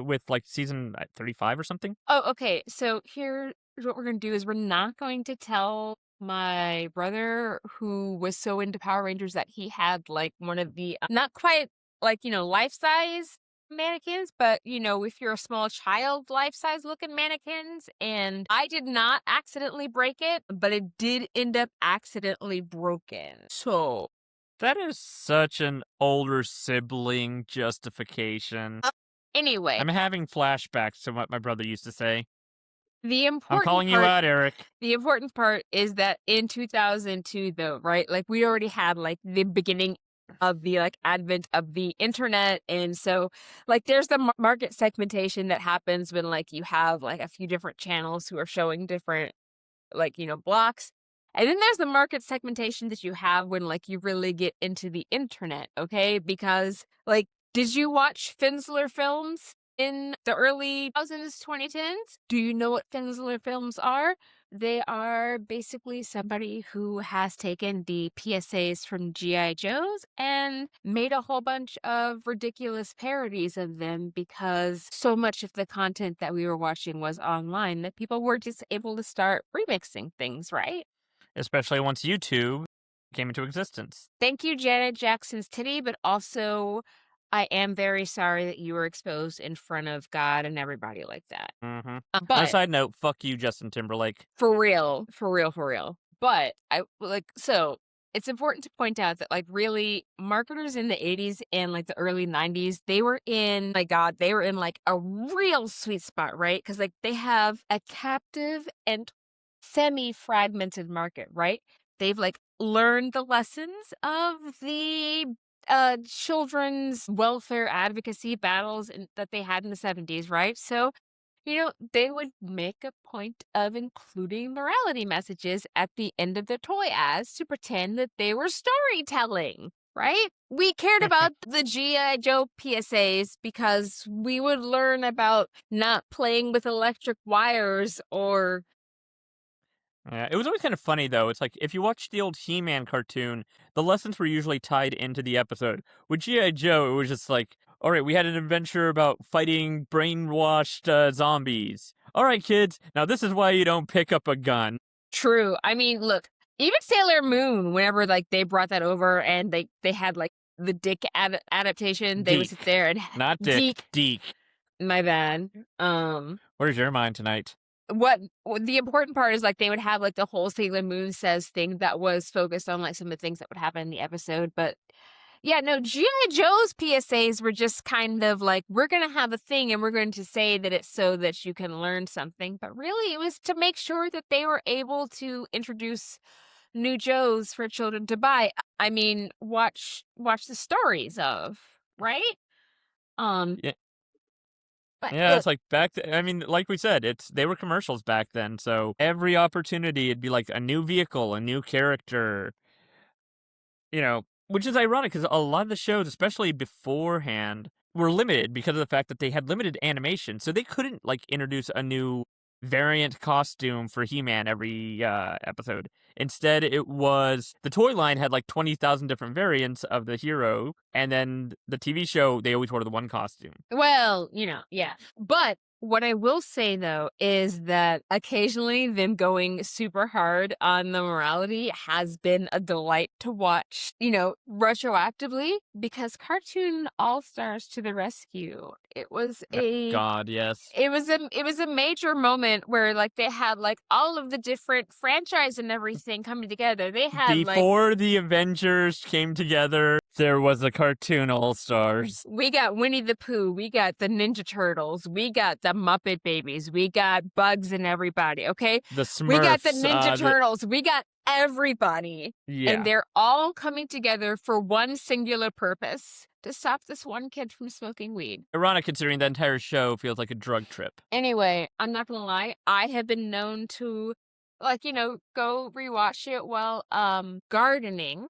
with like season 35 or something. Oh, okay, so here's what we're gonna do is we're not going to tell my brother who was so into Power Rangers that he had, like, one of the, not quite, like, life-size mannequins, but, if you're a small child, life-size looking mannequins, and I did not accidentally break it, but it did end up accidentally broken. So, That is such an older sibling justification. anyway, I'm having flashbacks to what my brother used to say. the I'm important calling you part out, Eric. The important part is that in 2002, though, right? Like, we already had, like, the beginning of the, like, advent of the internet, and so, like, there's the market segmentation that happens when, like, you have, like, a few different channels who are showing different, like, blocks, and then there's the market segmentation that you have when, like, you really get into the internet, okay? Because, like, did you watch Finsler films in the early 2000s, 2010s? Do you know what Finsler films are? They are basically somebody who has taken the PSAs from G.I. Joes and made a whole bunch of ridiculous parodies of them because so much of the content that we were watching was online that people were just able to start remixing things, right? Especially once YouTube came into existence. Thank you, Janet Jackson's titty, but also I am very sorry that you were exposed in front of God and everybody like that. Mm-hmm. On a But side note, fuck you, Justin Timberlake. for real, for real, for real. But so it's important to point out that, like, really marketers in the 80s and, like, the early 90s, they were in, my God, they were in, like, a real sweet spot, right? Because, like, they have a captive and semi-fragmented market, right? They've, like, learned the lessons of the children's welfare advocacy battles that they had in the 70s, right? So, they would make a point of including morality messages at the end of the toy ads to pretend that they were storytelling, right? We cared about the G.I. Joe PSAs because we would learn about not playing with electric wires or Yeah, it was always kind of funny though. It's like if you watch the old He-Man cartoon, the lessons were usually tied into the episode. With G.I. Joe, it was just like, all right, we had an adventure about fighting brainwashed zombies. All right, kids, now this is why you don't pick up a gun. True. I mean, look, even Sailor Moon, whenever, like, they brought that over and they had, like, the Dick adaptation, they would sit Deke. there and Not Dick. Deke. My bad. Where's your mind tonight? What the important part is, like, they would have, like, the whole Sailor Moon Says thing that was focused on, like, some of the things that would happen in the episode, but yeah, no, G.I. Joe's PSAs were just kind of like, we're gonna have a thing and we're going to say that it's so that you can learn something, but really it was to make sure that they were able to introduce new Joes for children to buy. I mean, watch the stories of, right? Yeah. But Yeah, look, it's like I mean, like we said, they were commercials back then, so every opportunity it'd be like a new vehicle, a new character, which is ironic because a lot of the shows, especially beforehand, were limited because of the fact that they had limited animation, so they couldn't like introduce a new variant costume for He-Man every episode. Instead, it was the toy line had like 20,000 different variants of the hero, and then the TV show they always wore the one costume. well, yeah. But What I will say, though, is that occasionally them going super hard on the morality has been a delight to watch, retroactively, because Cartoon All-Stars to the rescue. It was God, yes. it was a major moment where, like, they had, like, all of the different franchise and everything coming together. They had, Before the Avengers came together, there was the Cartoon All-Stars. we got Winnie the Pooh, we got the Ninja Turtles, we got the Muppet Babies, we got Bugs and everybody, okay? The Smurfs. We got the Ninja Turtles, we got everybody. Yeah. And they're all coming together for one singular purpose: to stop this one kid from smoking weed. Ironic considering the entire show feels like a drug trip. Anyway, I'm not gonna lie, I have been known to, go rewatch it while gardening.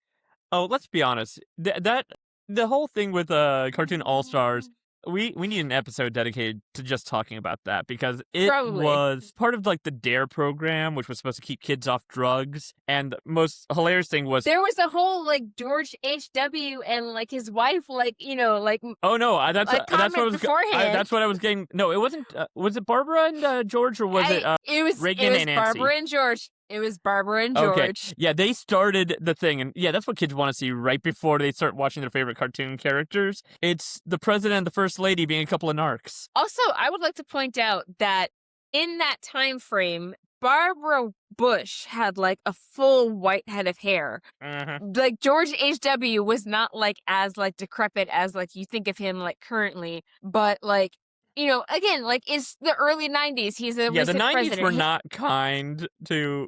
Oh, let's be honest. The whole thing with Cartoon All-Stars, we need an episode dedicated to just talking about that, because it Probably. was part of like the DARE program, which was supposed to keep kids off drugs. And the most hilarious thing was There was a whole George H.W. and his wife, oh no, that's what I was beforehand. that's what I was getting. No, it wasn't. Was it Barbara and George, or was it Reagan and Nancy? Barbara and George. It was Barbara and George. Okay. Yeah, they started the thing, and yeah, that's what kids want to see right before they start watching their favorite cartoon characters. It's the president and the first lady being a couple of narcs. Also, I would like to point out that in that time frame, Barbara Bush had a full white head of hair. Mm-hmm. George H.W. was not as decrepit as you think of him currently, but again, it's the early 90s. He's a the 90s president. were not kind to.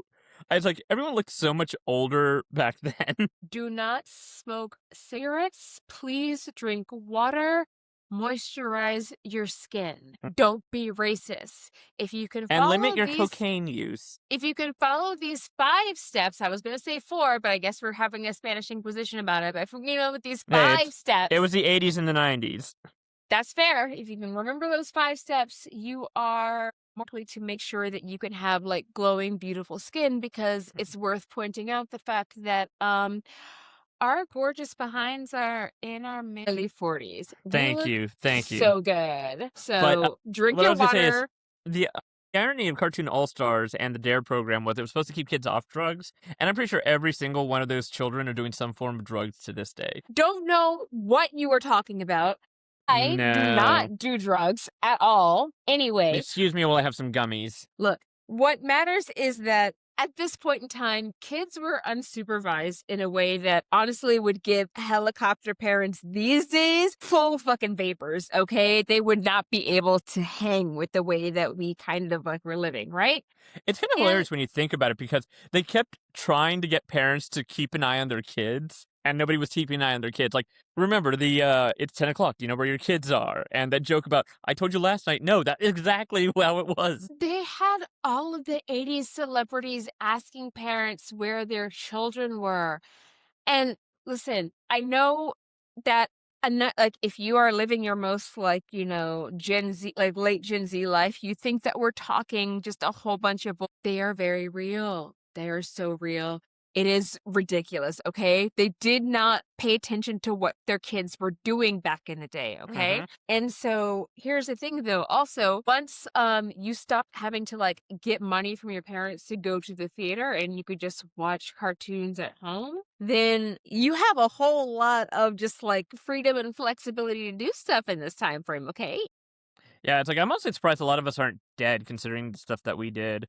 I was everyone looked so much older back then. Do not smoke cigarettes. Please drink water. Moisturize your skin. Don't be racist. If you can and limit your cocaine use. If you can follow these 5 steps, I was going to say 4, but I guess we're having a Spanish Inquisition about it. But with these 5 steps, it was the 80s and the 90s. That's fair. If you can remember those 5 steps, you are more likely to make sure that you can have glowing, beautiful skin, because it's worth pointing out the fact that our gorgeous behinds are in our early 40s. Thank you. So good. So drink your water. The irony of Cartoon All-Stars and the DARE program was it was supposed to keep kids off drugs, and I'm pretty sure every single one of those children are doing some form of drugs to this day. Don't know what you were talking about. I do not do drugs at all. Anyway. Excuse me while I have some gummies. Look, what matters is that at this point in time, kids were unsupervised in a way that honestly would give helicopter parents these days full fucking vapors, okay? They would not be able to hang with the way that we kind of were living, right? It's kind of hilarious when you think about it, because they kept trying to get parents to keep an eye on their kids, and nobody was keeping an eye on their kids. Remember it's 10 o'clock. Do you know where your kids are? And that joke about, I told you last night. No, that's exactly how it was. They had all of the 80s celebrities asking parents where their children were. And listen, I know that if you are living your most Gen Z, late Gen Z life, you think that we're talking just a whole bunch of, they are very real. They are so real. It is ridiculous, okay? They did not pay attention to what their kids were doing back in the day, okay? Mm-hmm. And so here's the thing, though. Also, once you stopped having to get money from your parents to go to the theater and you could just watch cartoons at home, then you have a whole lot of just freedom and flexibility to do stuff in this time frame, okay? Yeah, it's I'm mostly surprised a lot of us aren't dead considering the stuff that we did.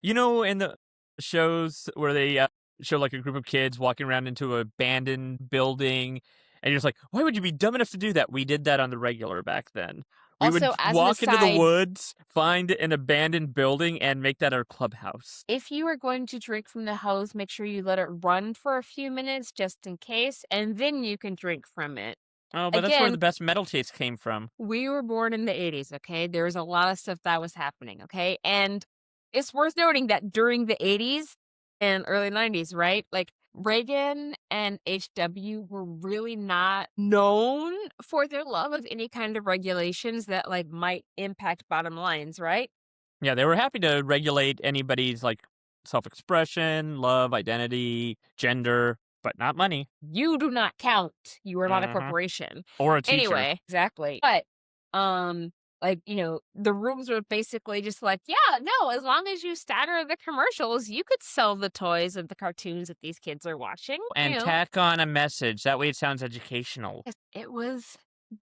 In the shows where they show a group of kids walking around into an abandoned building, and you're just why would you be dumb enough to do that? We did that on the regular back then. We would walk into the woods, find an abandoned building, and make that our clubhouse. If you are going to drink from the hose, make sure you let it run for a few minutes just in case, and then you can drink from it. Oh, but that's where the best metal taste came from. We were born in the 80s, okay? There was a lot of stuff that was happening, okay? And it's worth noting that during the 80s and early 90s, right? Reagan and HW were really not known for their love of any kind of regulations that might impact bottom lines, right? Yeah, they were happy to regulate anybody's self-expression, love, identity, gender, but not money. You do not count. You are not a corporation. Or a teacher. Anyway, exactly. But Like, the rules were basically just like, yeah, no, as long as you scatter the commercials, you could sell the toys of the cartoons that these kids are watching, And tack on a message. That way it sounds educational. It was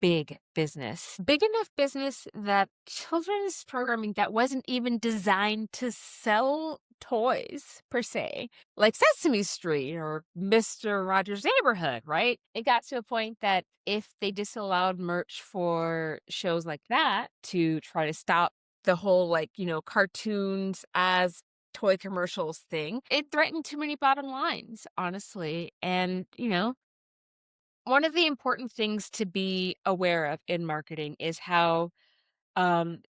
big business. Big enough business that children's programming that wasn't even designed to sell toys per se, like Sesame Street or Mr. Rogers' Neighborhood, right? It got to a point that if they disallowed merch for shows like that to try to stop the whole, like, cartoons as toy commercials thing, it threatened too many bottom lines, honestly. And, one of the important things to be aware of in marketing is how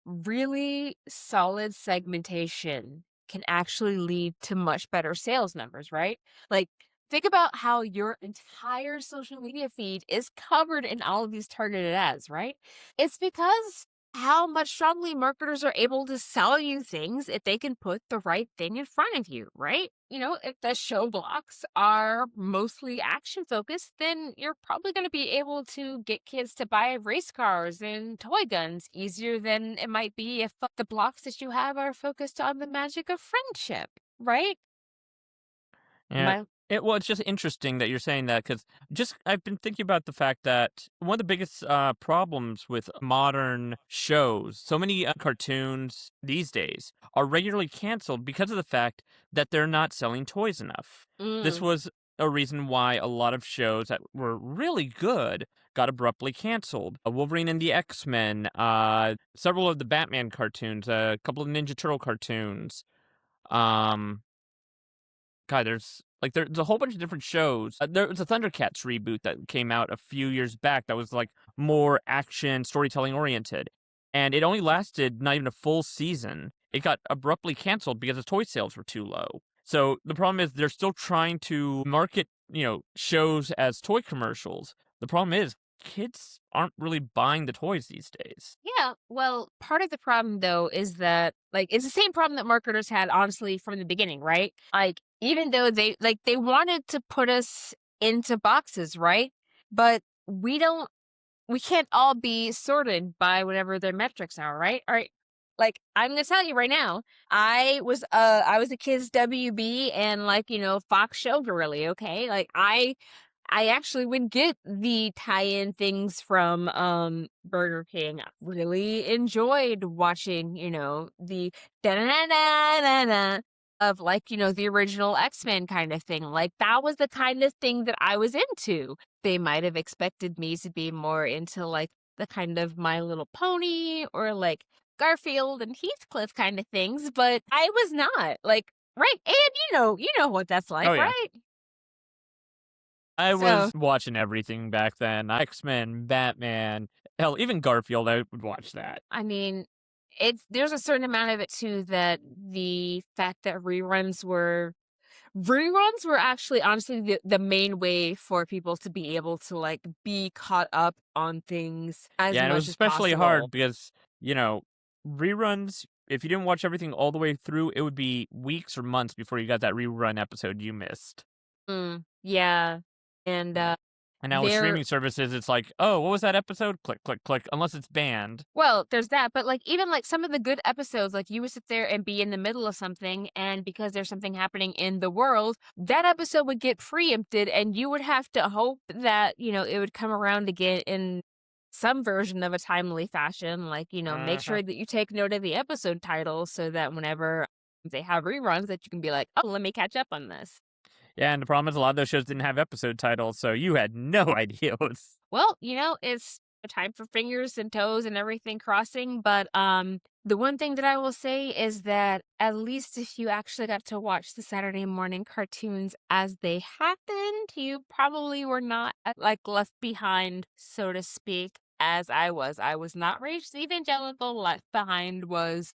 really solid segmentation can actually lead to much better sales numbers, right? Like, think about how your entire social media feed is covered in all of these targeted ads, right? It's because how much strongly marketers are able to sell you things if they can put the right thing in front of you, right? If the show blocks are mostly action focused, then you're probably going to be able to get kids to buy race cars and toy guns easier than it might be if the blocks that you have are focused on the magic of friendship, right? Yeah. My It's just interesting that you're saying that because just I've been thinking about the fact that one of the biggest problems with modern shows, so many cartoons these days are regularly canceled because of the fact that they're not selling toys enough. This mm, was a reason why a lot of shows that were really good got abruptly canceled. Wolverine and the X-Men, several of the Batman cartoons, a couple of Ninja Turtle cartoons. Um, God, there's a whole bunch of different shows. There was a Thundercats reboot that came out a few years back that was like more action storytelling oriented, and it only lasted not even a full season. It got abruptly canceled because the toy sales were too low. So the problem is they're still trying to market, shows as toy commercials. The problem is kids aren't really buying the toys these days. yeah, well, part of the problem though is that, like, it's the same problem that marketers had honestly from the beginning, right? Like, even though they wanted to put us into boxes, right? But we can't all be sorted by whatever their metrics are, right? All right. Like, I'm gonna tell you right now, I was a kid's WB and, like, Fox showgirly, okay? Like, I actually would get the tie-in things from Burger King. I really enjoyed watching, the da-na-na-na-na of, like, the original X-Men kind of thing. Like, that was the kind of thing that I was into. They might have expected me to be more into, like, the kind of My Little Pony or, like, Garfield and Heathcliff kind of things, but I was not. Like, right, and you know what that's Oh like, yeah. right? I So was watching everything back then. X-Men, Batman, hell, even Garfield, I would watch that. I mean, there's a certain amount of it too that the fact that reruns were actually honestly the main way for people to be able to, like, be caught up on things as Yeah, and it was much as especially possible. hard because, reruns, if you didn't watch everything all the way through, it would be weeks or months before you got that rerun episode you missed. Yeah. And And now with there streaming services, it's like, oh, what was that episode? Click, click, click, unless it's banned. well, there's that, but, like, even, like, some of the good episodes, like, you would sit there and be in the middle of something, and because there's something happening in the world, that episode would get preempted, and you would have to hope that, it would come around again in some version of a timely fashion, like, make Mhm. sure that you take note of the episode title so that whenever they have reruns that you can be like, "Oh, let me catch up on this." Yeah, and the problem is a lot of those shows didn't have episode titles, so you had no idea what's. Well, it's a time for fingers and toes and everything crossing, but the one thing that I will say is that at least if you actually got to watch the Saturday morning cartoons as they happened, you probably were not like left behind, so to speak, as I was. I was not raised evangelical. Left Behind was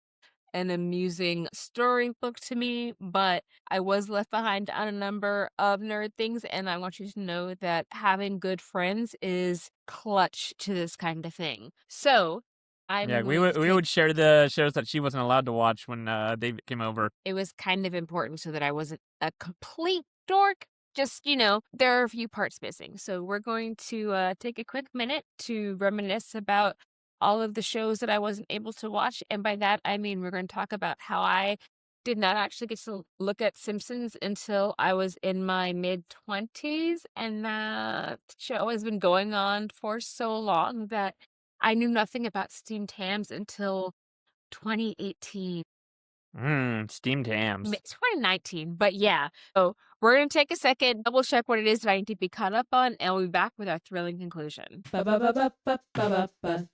an amusing storybook to me, but I was left behind on a number of nerd things, and I want you to know that having good friends is clutch to this kind of thing. So, I'm Yeah, we going would to we take would share the shows that she wasn't allowed to watch when they came over. it was kind of important so that I wasn't a complete dork. Just, there are a few parts missing. So, we're going to take a quick minute to reminisce about all of the shows that I wasn't able to watch. And by that, I mean, we're going to talk about how I did not actually get to look at Simpsons until I was in my mid-20s. And that show has been going on for so long that I knew nothing about steamed hams until 2018. Steamed hams. 2019, but yeah. So we're going to take a second, double check what it is that I need to be caught up on, and we'll be back with our thrilling conclusion.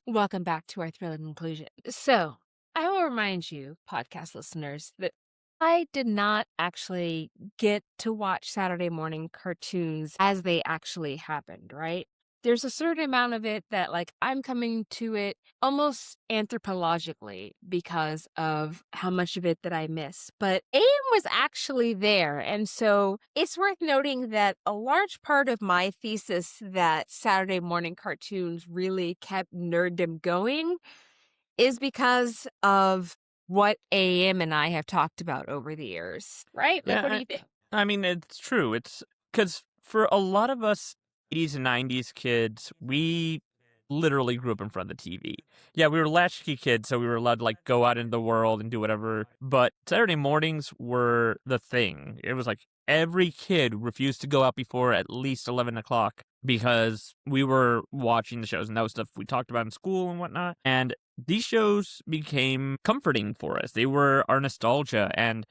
Welcome back to our thrilling conclusion. So I will remind you, podcast listeners, that I did not actually get to watch Saturday morning cartoons as they actually happened, right? There's a certain amount of it that, like, I'm coming to it almost anthropologically because of how much of it that I miss. But AM was actually there. And so it's worth noting that a large part of my thesis that Saturday morning cartoons really kept nerddom going is because of what AM and I have talked about over the years, right? Like, Yeah, what do you think? I mean, it's true. It's because for a lot of us 80s and 90s kids, we literally grew up in front of the TV. Yeah, we were latchkey kids, so we were allowed to like go out into the world and do whatever. But Saturday mornings were the thing. It was like every kid refused to go out before at least 11 o'clock because we were watching the shows, and that was stuff we talked about in school and whatnot. And these shows became comforting for us. They were our nostalgia, and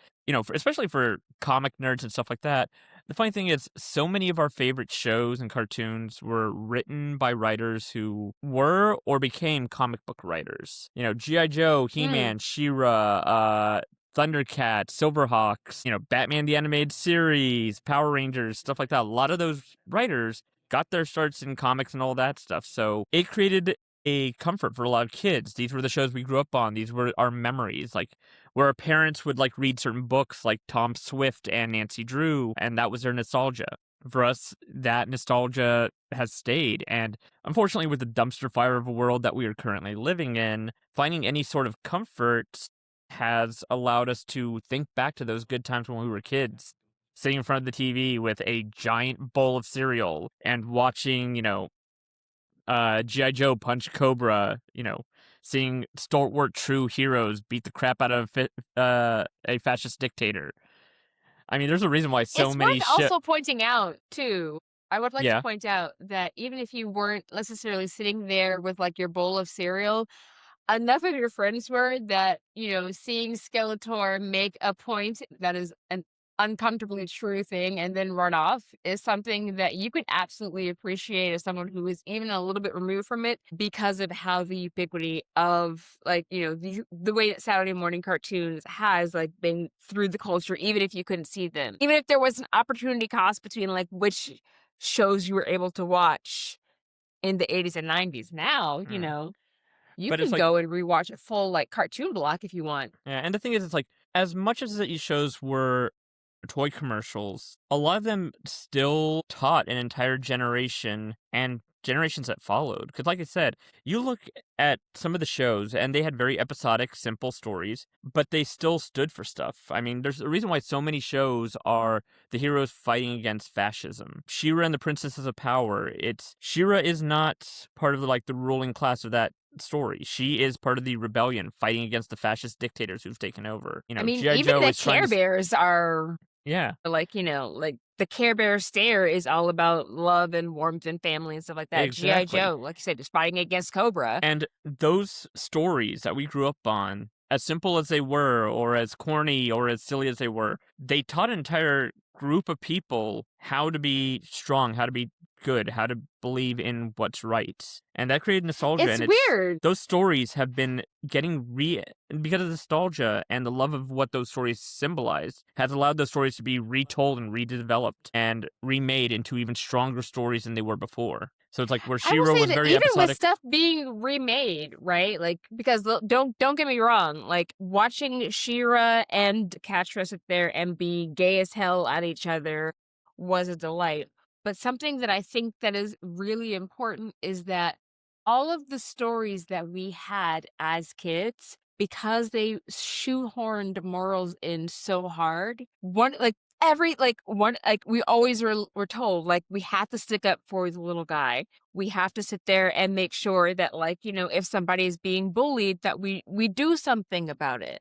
especially for comic nerds and stuff like that. The funny thing is, so many of our favorite shows and cartoons were written by writers who were or became comic book writers. G.I. Joe, He-Man, She-Ra, Thundercats, Silverhawks, Batman the Animated Series, Power Rangers, stuff like that. A lot of those writers got their starts in comics and all that stuff. So it created a comfort for a lot of kids. These were the shows we grew up on. These were our memories. Like, where our parents would like read certain books like Tom Swift and Nancy Drew, and that was their nostalgia. For us, that nostalgia has stayed. And unfortunately, with the dumpster fire of a world that we are currently living in, finding any sort of comfort has allowed us to think back to those good times when we were kids, sitting in front of the TV with a giant bowl of cereal and watching, G.I. Joe punch Cobra, seeing stalwart true heroes beat the crap out of a fascist dictator. I mean, there's a reason why so It's many worth also pointing out, too. I would like to Yeah. point out that even if you weren't necessarily sitting there with like your bowl of cereal, enough of your friends were that, seeing Skeletor make a point that is an uncomfortably true thing and then run off is something that you could absolutely appreciate as someone who is even a little bit removed from it because of how the ubiquity of like, the way that Saturday morning cartoons has like been through the culture, even if you couldn't see them. Even if there was an opportunity cost between like which shows you were able to watch in the 80s and 90s. Now, you But it's can like, go and rewatch a full, like, cartoon block if you want. yeah, and the thing is, it's like, as much as these shows were toy commercials, a lot of them still taught an entire generation and generations that followed. Because, like I said, you look at some of the shows and they had very episodic, simple stories, but they still stood for stuff. I mean, there's a reason why so many shows are the heroes fighting against fascism. She-Ra and the Princesses of Power. She-Ra is not part of the ruling class of that story. She is part of the rebellion fighting against the fascist dictators who've taken over. I mean, G.I. even Joe the is trying Care to. Bears are, Yeah, like, like, the Care Bear stare is all about love and warmth and family and stuff like that. G.I. exactly. Joe, like you said, is fighting against Cobra. And those stories that we grew up on, as simple as they were, or as corny or as silly as they were, they taught an entire group of people how to be strong, how to be good, how to believe in what's right. And that created nostalgia. It's And weird. those stories have been getting because of nostalgia and the love of what those stories symbolize, has allowed those stories to be retold and redeveloped and remade into even stronger stories than they were before. So it's like where I will She-Ra say was that very even with episodic. stuff being remade, right? Like, because don't get me wrong, like watching She-Ra and Catra sit there and be gay as hell at each other was a delight. But something that I think that is really important is that all of the stories that we had as kids, because they shoehorned morals in so hard, we always were told, like, we have to stick up for the little guy. We have to sit there and make sure that, like, if somebody is being bullied, that we do something about it.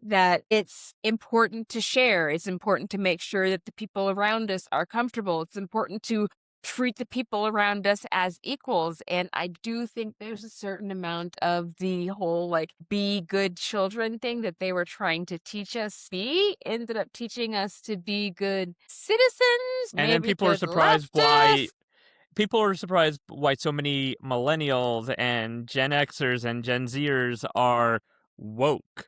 That it's important to share. It's important to make sure that the people around us are comfortable. It's important to treat the people around us as equals. And I do think there's a certain amount of the whole, like, be good children thing that they were trying to teach us ended up teaching us to be good citizens. And then people are surprised why so many millennials and Gen Xers and Gen Zers are woke.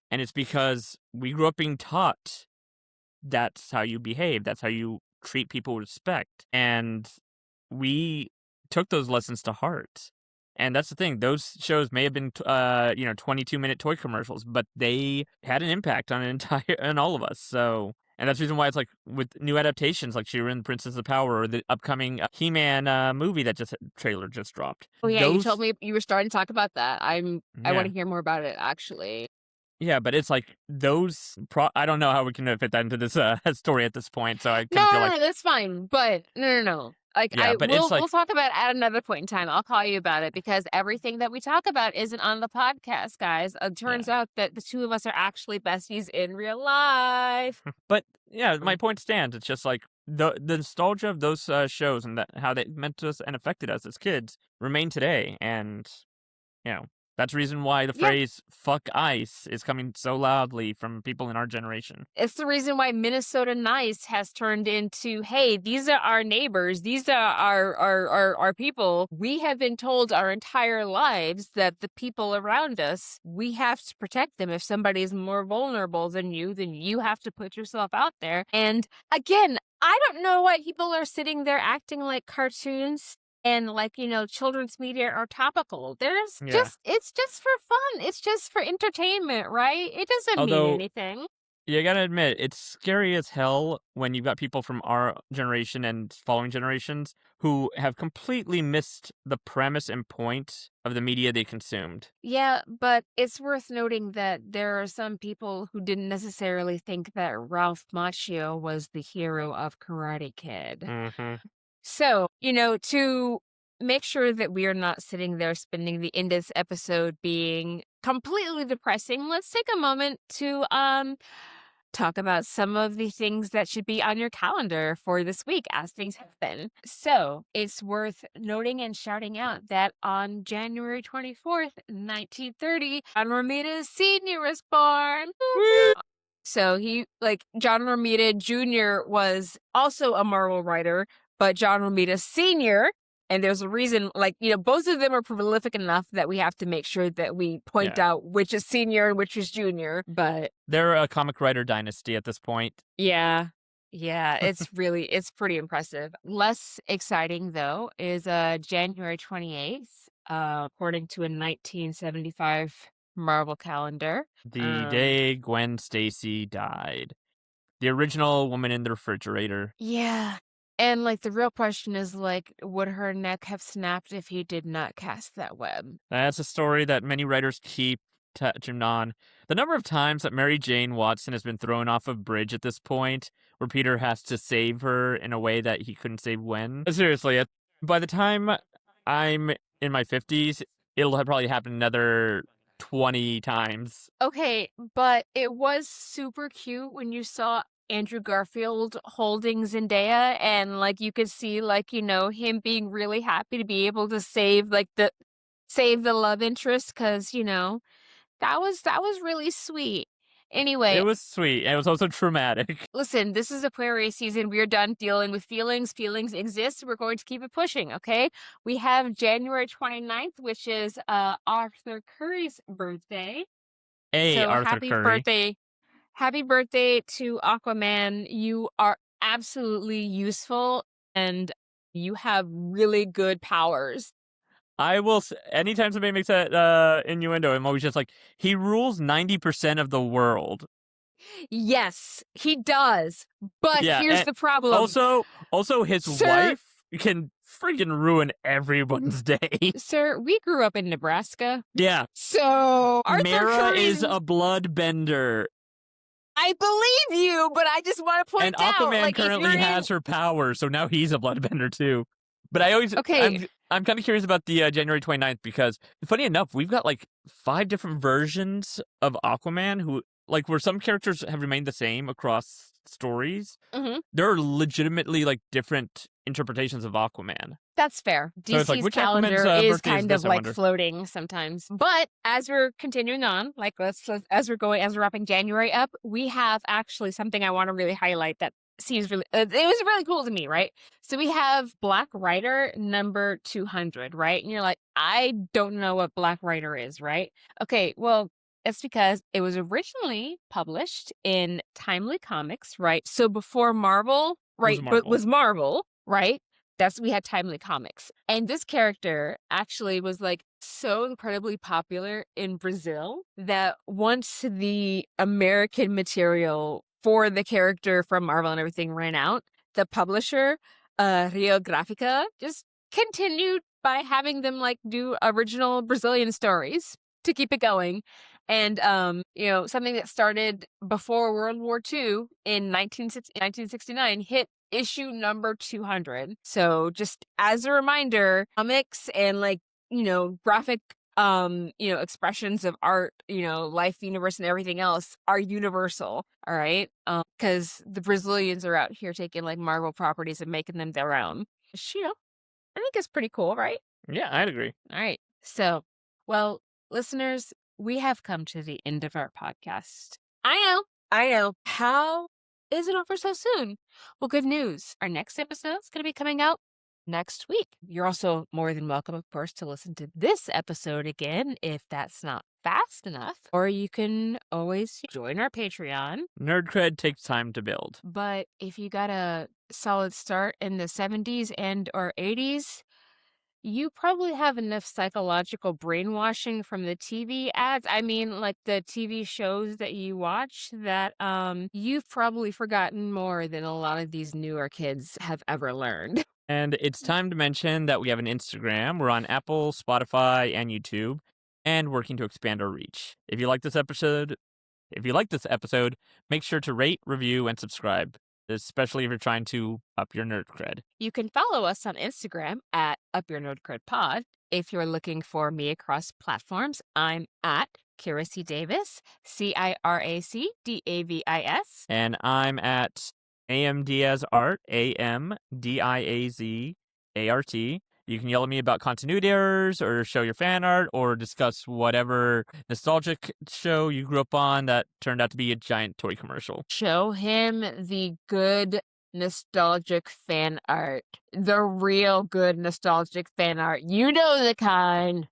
And it's because we grew up being taught that's how you behave, that's how you treat people with respect. And we took those lessons to heart. And that's the thing. Those shows may have been, 22-minute toy commercials, but they had an impact on on all of us. So, and that's the reason why it's like with new adaptations like She-Ra and the Princess of Power or the upcoming He-Man movie that trailer just dropped. Oh yeah, you told me you were starting to talk about that. I want to hear more about it, actually. Yeah, but it's like those. I don't know how we can fit that into this story at this point. So I kind of feel like that's fine. But no. Like, yeah, but we'll it's like, we'll talk about it at another point in time. I'll call you about it because everything that we talk about isn't on the podcast, guys. It turns out that the two of us are actually besties in real life. But yeah, my point stands. It's just like the nostalgia of those shows and how they meant to us and affected us as kids remain today, and that's the reason why the phrase "fuck ice" is coming so loudly from people in our generation. It's the reason why Minnesota Nice has turned into, hey, these are our neighbors. These are our people. We have been told our entire lives that the people around us, we have to protect them. If somebody is more vulnerable than you have to put yourself out there. And again, I don't know why people are sitting there acting like cartoons and like, children's media are topical. It's just for fun. It's just for entertainment, right? It doesn't mean anything. You gotta admit, it's scary as hell when you've got people from our generation and following generations who have completely missed the premise and point of the media they consumed. Yeah, but it's worth noting that there are some people who didn't necessarily think that Ralph Macchio was the hero of Karate Kid. Mm-hmm. So, to make sure that we are not sitting there spending the end of this episode being completely depressing, let's take a moment to talk about some of the things that should be on your calendar for this week as things happen. So, it's worth noting and shouting out that on January 24th, 1930, John Romita Sr. was born. So John Romita Jr. was also a Marvel writer, but John Romita Sr., and there's a reason, both of them are prolific enough that we have to make sure that we point out which is senior and which is junior, but they're a comic writer dynasty at this point. Yeah, it's pretty impressive. Less exciting, though, is January 28th, according to a 1975 Marvel calendar. The day Gwen Stacy died. The original woman in the refrigerator. Yeah. And, the real question is, would her neck have snapped if he did not cast that web? That's a story that many writers keep touching on. The number of times that Mary Jane Watson has been thrown off a bridge at this point, where Peter has to save her in a way that he couldn't save Gwen. Seriously, by the time I'm in my 50s, it'll have probably happened another 20 times. Okay, but it was super cute when you saw Andrew Garfield holding Zendaya and you could see him being really happy to be able to save the love interest because that was really sweet. Anyway, it was sweet. And it was also traumatic. Listen, this is Aquarius season. We're done dealing with feelings. Feelings exist. We're going to keep it pushing, okay? We have January 29th, which is Arthur Curry's birthday. Arthur Curry. Happy birthday to Aquaman. You are absolutely useful and you have really good powers. I will, anytime somebody makes that innuendo, I'm always just like, he rules 90% of the world. Yes, he does. But here's the problem. Also his wife can freaking ruin everyone's day. Sir, we grew up in Nebraska. Yeah. So, Mara is a bloodbender. I believe you, but I just want to point And out, Aquaman like, currently has her power, so now he's a bloodbender too. But Okay. I'm kind of curious about the January 29th because, funny enough, we've got like 5 different versions of Aquaman who, like, where some characters have remained the same across stories. Mm-hmm. There are legitimately like different interpretations of Aquaman. That's fair. So it's like, DC's which calendar Aquaman's is birthday is kind this, of I like wonder? floating sometimes. But as we're continuing on, like as we're wrapping January up, we have actually something I want to really highlight that seems really it was really cool to me, right? So we have Black Rider number 200, right? And you're like, I don't know what Black Rider is, right? Okay, well, it's because it was originally published in Timely Comics, right? So before Marvel, right? But was Marvel, right? We had Timely Comics. And this character actually was like so incredibly popular in Brazil that once the American material for the character from Marvel and everything ran out, the publisher, Rio Graphica, just continued by having them like do original Brazilian stories to keep it going. And something that started before World War II in 1969 hit issue number 200. So just as a reminder, comics and like, graphic expressions of art, life, universe, and everything else are universal. All right. Because the Brazilians are out here taking like Marvel properties and making them their own. Which, I think it's pretty cool, right? Yeah, I'd agree. All right. So, well, listeners, we have come to the end of our podcast. I know. How is it over so soon? Well, good news. Our next episode is going to be coming out next week. You're also more than welcome, of course, to listen to this episode again if that's not fast enough. Or you can always join our Patreon. Nerd cred takes time to build. But if you got a solid start in the 70s and or 80s, you probably have enough psychological brainwashing from the TV ads. I mean, like the TV shows that you watch that you've probably forgotten more than a lot of these newer kids have ever learned. And it's time to mention that we have an Instagram. We're on Apple, Spotify, and YouTube, and working to expand our reach. If you like this episode, make sure to rate, review, and subscribe, especially if you're trying to up your nerd cred. You can follow us on Instagram at Up Your Nerd Cred Pod. If you're looking for me across platforms, I'm at Kiracy Davis, CIRACDAVIS. And I'm at AM Diaz Art, AMDIAZART. You can yell at me about continuity errors or show your fan art or discuss whatever nostalgic show you grew up on that turned out to be a giant toy commercial. Show him the good nostalgic fan art. The real good nostalgic fan art. You know the kind.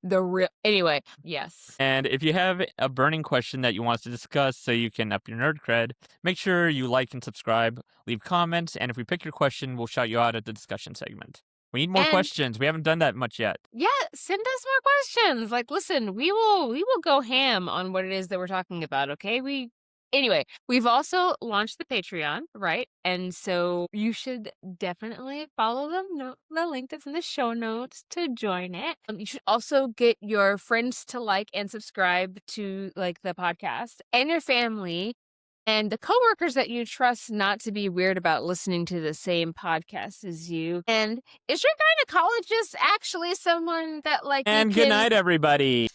Anyway, yes. And if you have a burning question that you want us to discuss so you can up your nerd cred, make sure you like and subscribe, leave comments, and if we pick your question, we'll shout you out at the discussion segment. We need more questions. We haven't done that much yet. Yeah, send us more questions. Like, listen, we will go ham on what it is that we're talking about, okay? Anyway, we've also launched the Patreon, right? And so you should definitely follow the link that's in the show notes to join it. You should also get your friends to like and subscribe to like the podcast and your family and the coworkers that you trust not to be weird about listening to the same podcast as you. And is your gynecologist actually someone that like? And good night, everybody.